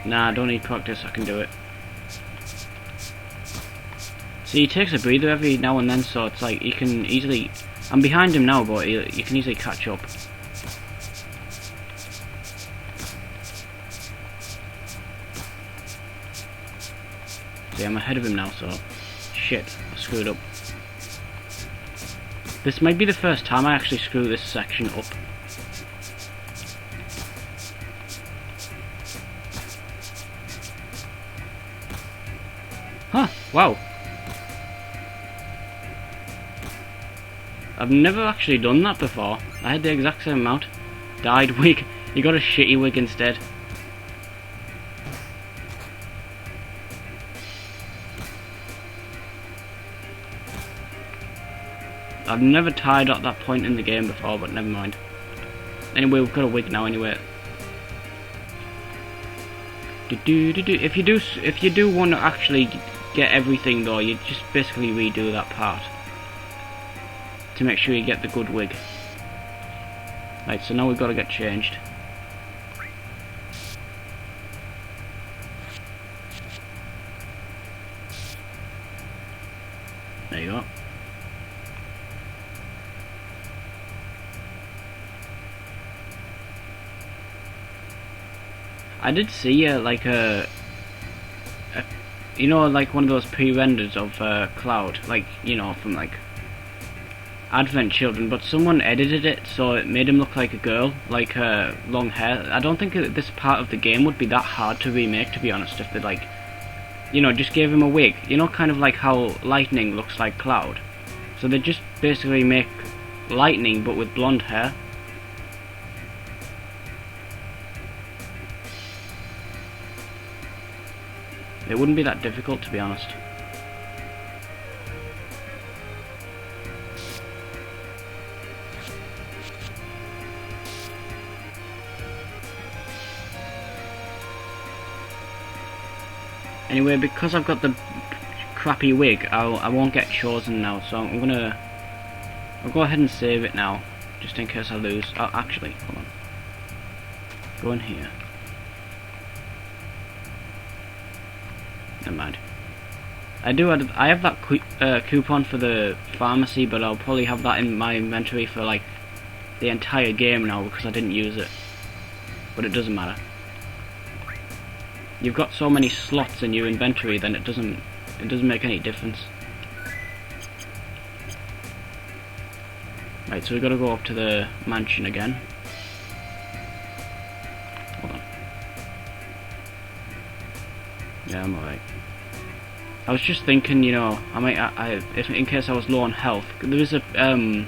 Nah, I don't need practice, I can do it. See, he takes a breather every now and then, so it's like you can easily... I'm behind him now, but you can easily catch up. See, I'm ahead of him now, so... Shit, I screwed up. This might be the first time I actually screw this section up. Huh, wow. I've never actually done that before. I had the exact same amount. Dyed wig. You got a shitty wig instead. I've never tied at that point in the game before, but never mind. Anyway, we've got a wig now anyway. If you do want to actually get everything though, you just basically redo that part to make sure you get the good wig. Right, so now we've got to get changed. There you go. I did see like you know, like one of those pre-renders of Cloud, like, you know, from like Advent Children, but someone edited it so it made him look like a girl, like long hair. I don't think this part of the game would be that hard to remake, to be honest, if they like, you know, just gave him a wig, you know, kind of like how Lightning looks like Cloud. So they just basically make Lightning but with blonde hair. It wouldn't be that difficult, to be honest. Anyway, because I've got the crappy wig, I won't get chosen now, so I'll go ahead and save it now, just in case I lose. Oh, actually, hold on. Go in here. Never mind. I have that coupon for the pharmacy, but I'll probably have that in my inventory for like the entire game now because I didn't use it. But it doesn't matter. You've got so many slots in your inventory, then it doesn't make any difference. Right, so we've got to go up to the mansion again. Hold on. Yeah, I'm alright. I was just thinking, you know, if in case I was low on health, there is a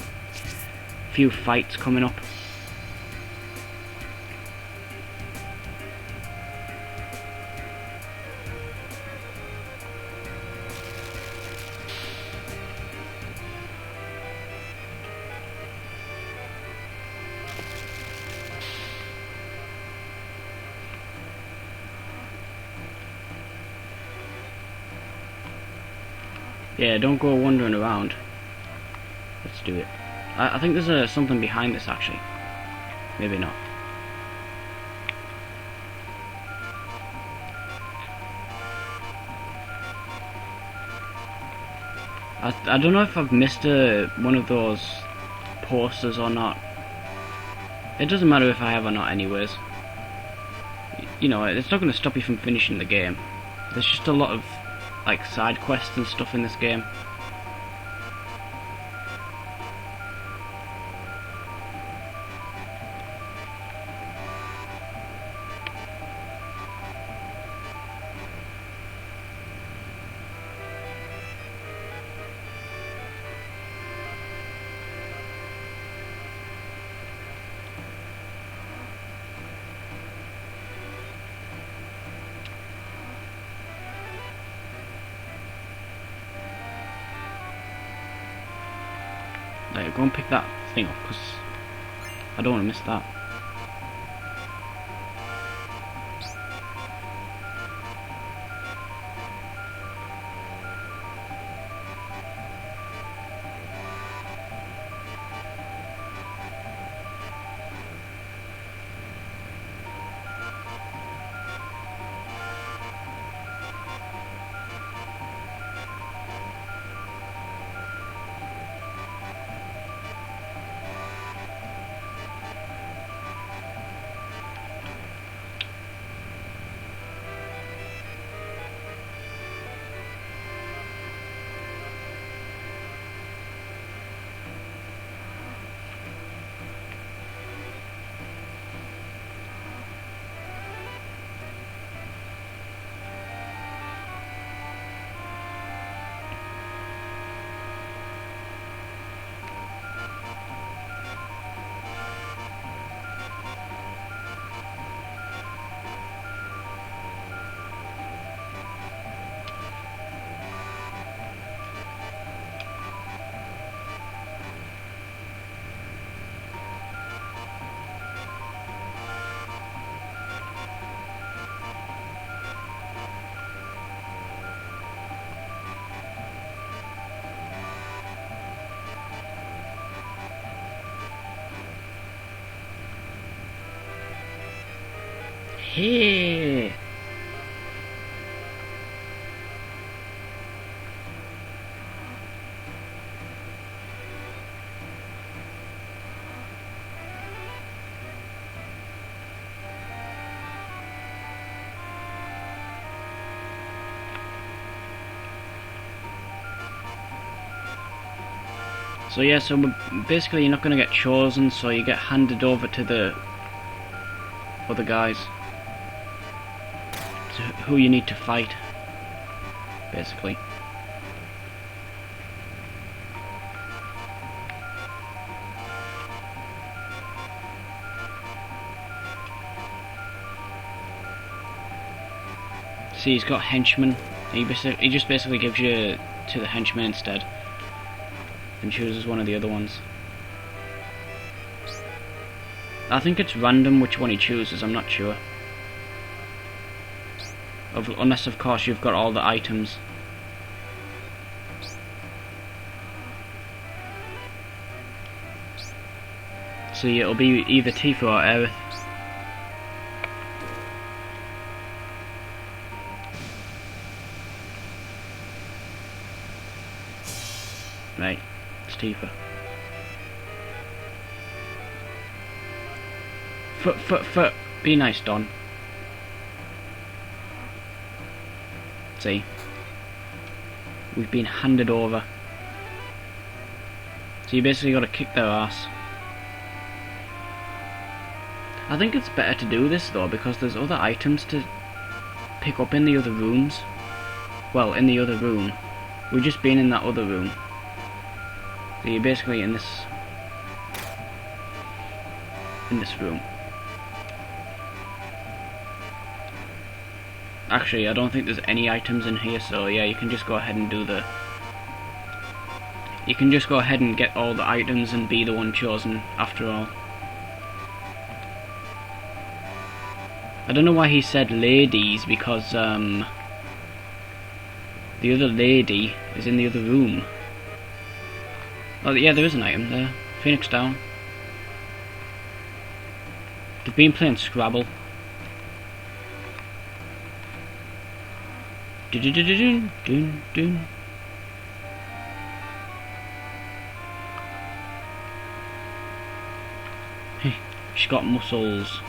few fights coming up. Yeah, don't go wandering around. Let's do it. I think there's something behind this, actually. Maybe not. I don't know if I've missed one of those posters or not. It doesn't matter if I have or not anyways. You know, it's not going to stop you from finishing the game. There's just a lot of like side quests and stuff in this game. Like, go and pick that thing up, because I don't want to miss that. Hey. So yeah, so basically you're not going to get chosen, so you get handed over to the other guys, to who you need to fight, basically. See, he's got henchmen. He just basically gives you to the henchmen instead, and chooses one of the other ones. I think it's random which one he chooses, I'm not sure. Unless of course you've got all the items. See, it'll be either Tifa or Aerith. Right, it's Tifa. Foot. Be nice, Don. See, we've been handed over. So you basically got to kick their ass. I think it's better to do this though, because there's other items to pick up in the other rooms. Well, in the other room. We've just been in that other room. So you're basically in this room. Actually, I don't think there's any items in here, so yeah, you can just go ahead and do the... You can just go ahead and get all the items and be the one chosen, after all. I don't know why he said ladies, because, the other lady is in the other room. Oh, yeah, there is an item there. Phoenix down. They've been playing Scrabble. Dun dun dun. She's got muscles.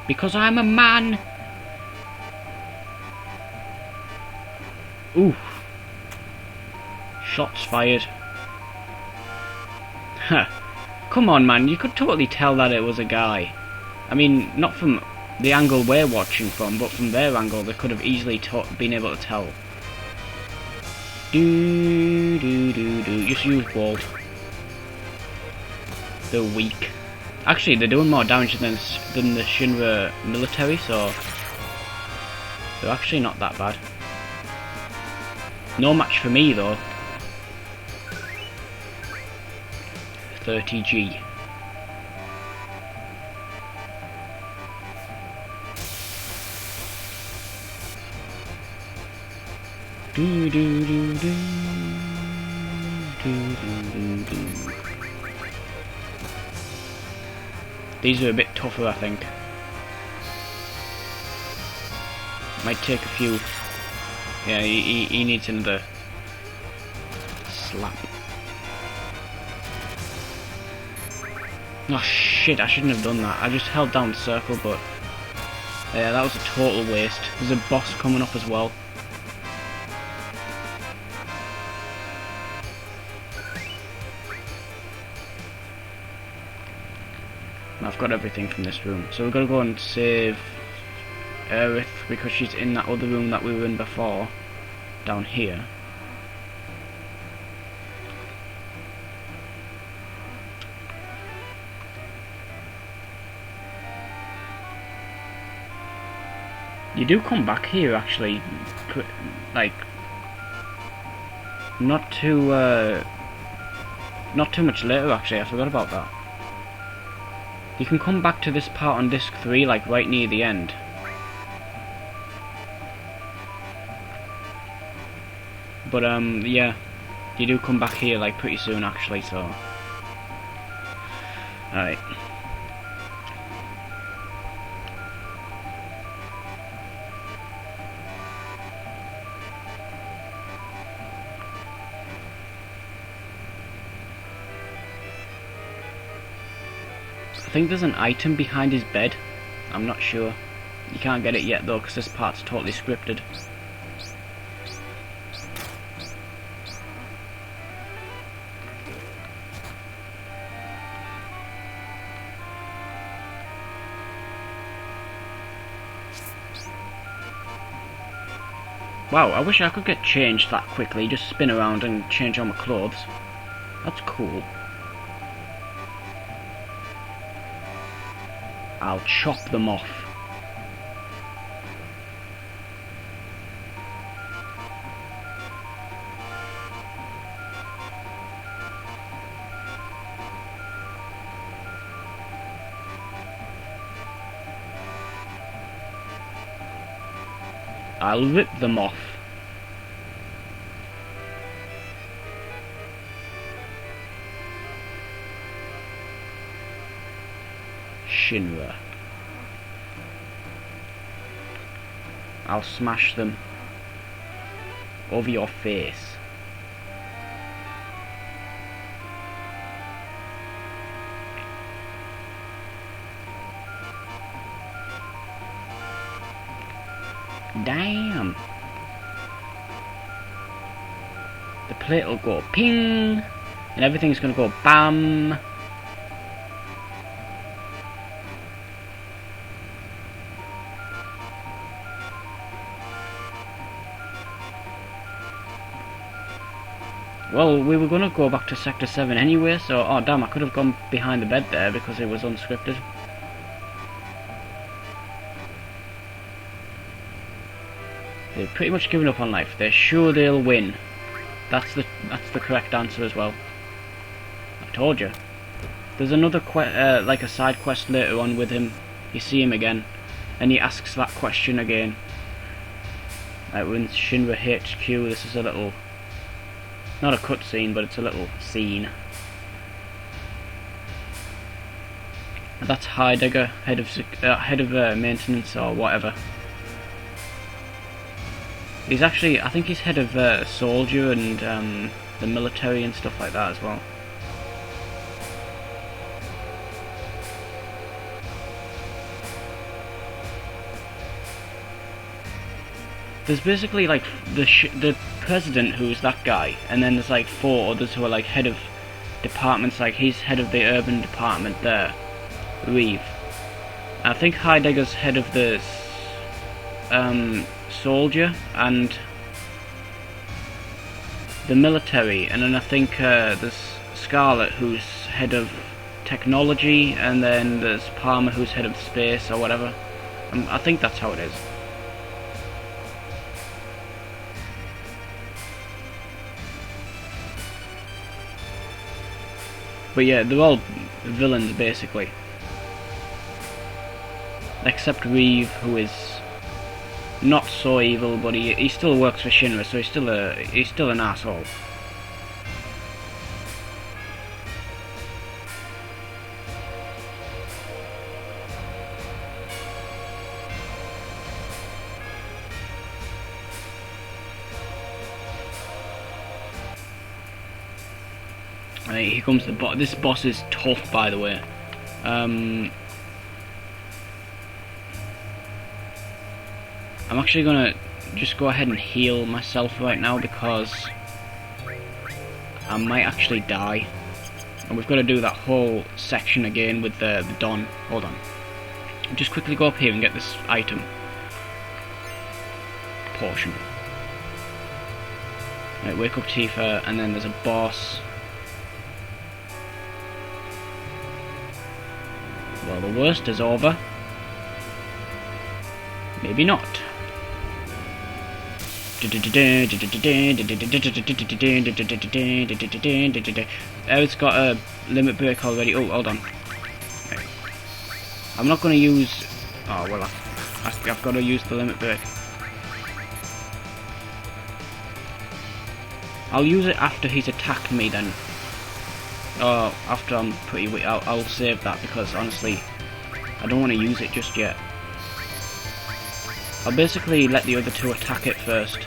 Because I'm a man. Ooh. Shots fired. Huh. Come on, man, you could totally tell that it was a guy. I mean, not from the angle we're watching from, but from their angle, they could have easily been able to tell. Just use Bolt. They're weak. Actually, they're doing more damage than the Shinra military, so they're actually not that bad. No match for me, though. 30G. Do do do do do do do. These are a bit tougher, I think. Might take a few. Yeah, he needs another slap. Oh shit, I shouldn't have done that. I just held down circle, but yeah, that was a total waste. There's a boss coming up as well. I've got everything from this room, so we've got to go and save Aerith because she's in that other room that we were in before, down here. You do come back here actually, like not too much later actually. I forgot about that. You can come back to this part on disc 3, like right near the end. But yeah, you do come back here like pretty soon actually, so alright. I think there's an item behind his bed. I'm not sure. You can't get it yet though, because this part's totally scripted. Wow, I wish I could get changed that quickly, just spin around and change all my clothes. That's cool. I'll chop them off. I'll rip them off. Shinra. I'll smash them over your face. Damn. The plate will go ping, and everything's gonna go bam. Well, we were gonna go back to Sector 7 anyway, so oh damn, I could have gone behind the bed there because it was unscripted. They've pretty much given up on life. They're sure they'll win. That's the correct answer as well. I told you. There's another like a side quest later on with him. You see him again, and he asks that question again. Like when Shinra HQ. This is a little, not a cutscene, but it's a little scene. That's Heidegger, head of maintenance or whatever. He's actually, I think he's head of soldier and the military and stuff like that as well. There's basically like the president, who's that guy, and then there's like 4 others who are like head of departments. Like he's head of the urban department there, Reeve. I think Heidegger's head of the soldier and the military, and then I think there's Scarlet, who's head of technology, and then there's Palmer, who's head of space or whatever. I think that's how it is. But yeah, they're all villains basically, except Reeve, who is not so evil, but he still works for Shinra, so he's still an asshole. And here comes the boss. This boss is tough, by the way. I'm actually gonna just go ahead and heal myself right now because I might actually die, and we've got to do that whole section again with the Don. Hold on, just quickly go up here and get this item portion. Right, wake up Tifa, and then there's a boss. Well, the worst is over. Maybe not. It's got a limit break already. Oh, hold on. Okay. I'm not going to use... Oh, well, I've got to use the limit break. I'll use it after he's attacked me then. Or after I'm pretty weak. I'll save that because honestly, I don't want to use it just yet. I'll basically let the other 2 attack it first.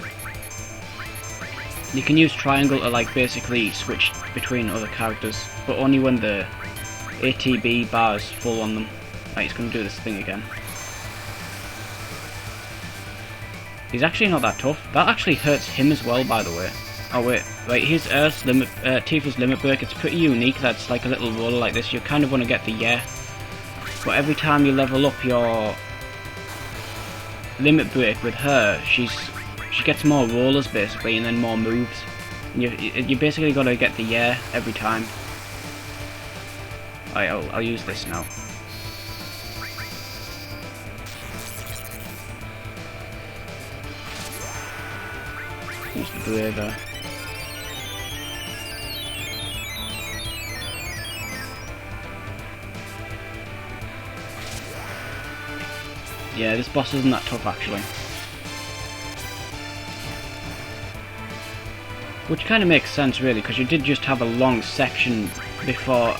You can use triangle to like basically switch between other characters, but only when the ATB bar is full on them. Right, he's going to do this thing again. He's actually not that tough. That actually hurts him as well, by the way. Oh wait, right, here's Earth's limit, Tifa's limit break. It's pretty unique. That's like a little roller like this. You kind of want to get the but every time you level up your limit break with her, she gets more rollers basically, and then more moves. And you basically got to get the every time. Alright, I'll use this now. Use the braver. Yeah, this boss isn't that tough actually. Which kind of makes sense really, because you did just have a long section before,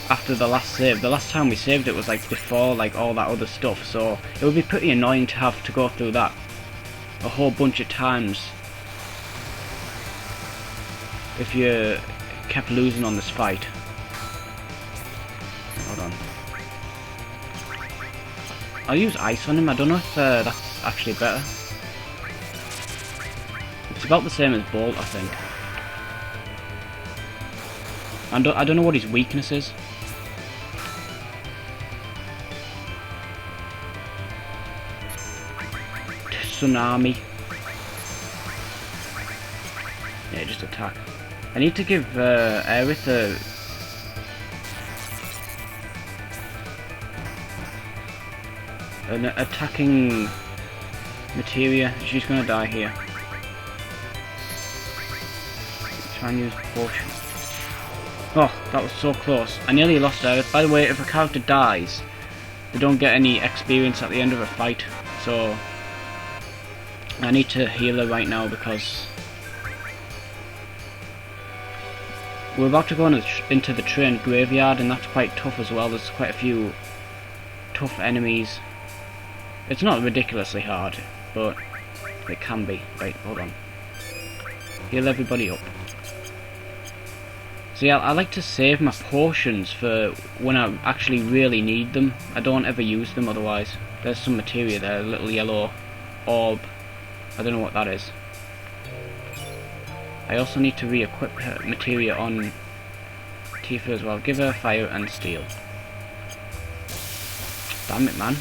after the last save. The last time we saved it was like before like all that other stuff, so it would be pretty annoying to have to go through that a whole bunch of times if you kept losing on this fight. Hold on. I'll use ice on him. I don't know if that's actually better. It's about the same as Bolt, I think. I don't know what his weakness is. Tsunami. Yeah, just attack. I need to give Aerith an attacking materia. She's gonna die here. Try and use potion. Oh, that was so close. I nearly lost Aerith. By the way, if a character dies, they don't get any experience at the end of a fight. So I need to heal her right now because we're about to go into the train graveyard, and that's quite tough as well. There's quite a few tough enemies. It's not ridiculously hard, but it can be. Right, hold on. Heal everybody up. See, I like to save my potions for when I actually really need them. I don't ever use them otherwise. There's some materia there, a little yellow orb. I don't know what that is. I also need to re-equip her materia on Tifa as well. Give her fire and steel. Damn it, man.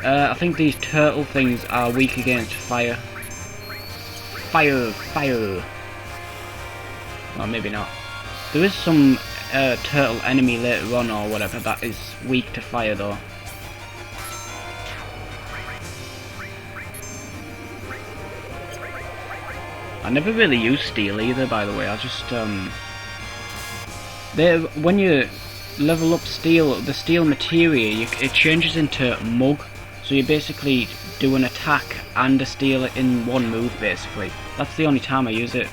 I think these turtle things are weak against fire. Fire. Well, maybe not. There is some turtle enemy later on or whatever that is weak to fire though. I never really use steel either, by the way. I just when you level up steel, the steel materia, it changes into mug, so you basically do an attack and a steel in one move basically. That's the only time I use it.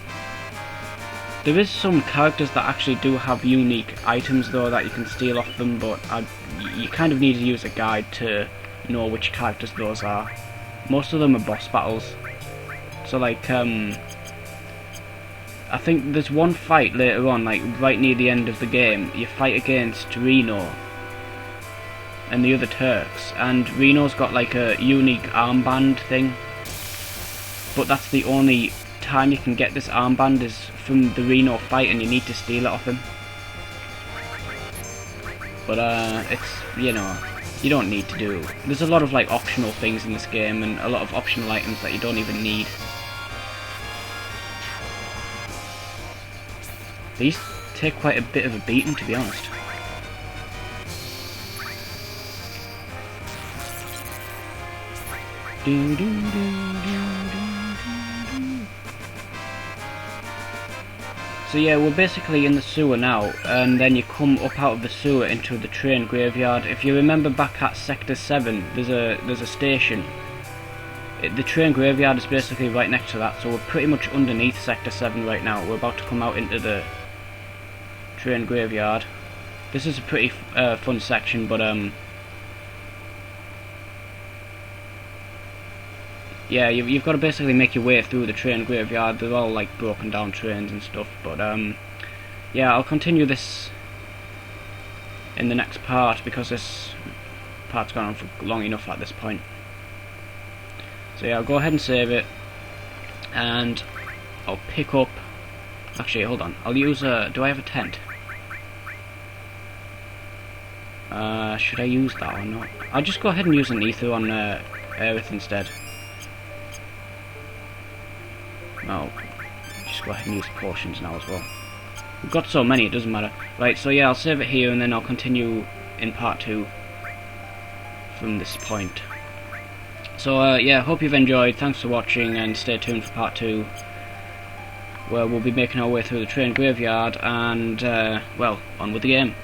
There is some characters that actually do have unique items though that you can steal off them, but you kind of need to use a guide to know which characters those are. Most of them are boss battles. So like I think there's one fight later on, like right near the end of the game, you fight against Reno and the other Turks, and Reno's got like a unique armband thing, but that's the only time you can get this armband is from the Reno fight, and you need to steal it off him. But it's, you know, you don't need to do. There's a lot of like optional things in this game and a lot of optional items that you don't even need. These take quite a bit of a beating, to be honest. So yeah, we're basically in the sewer now, and then you come up out of the sewer into the train graveyard. If you remember back at Sector 7, there's a station. The train graveyard is basically right next to that, so we're pretty much underneath Sector 7 right now. We're about to come out into the train graveyard. This is a pretty fun section, but yeah, you've got to basically make your way through the train graveyard. They're all like broken down trains and stuff, but yeah, I'll continue this in the next part because this part's gone on for long enough at this point. So yeah, I'll go ahead and save it, and I'll pick up. Actually, hold on. I'll use a. Do I have a tent? Should I use that or not? I'll just go ahead and use an ether on Aerith instead. No, just go ahead and use potions now as well. We've got so many, it doesn't matter. Right, so yeah, I'll save it here and then I'll continue in part 2 from this point. So yeah, hope you've enjoyed. Thanks for watching, and stay tuned for part 2, where we'll be making our way through the train graveyard and well, on with the game.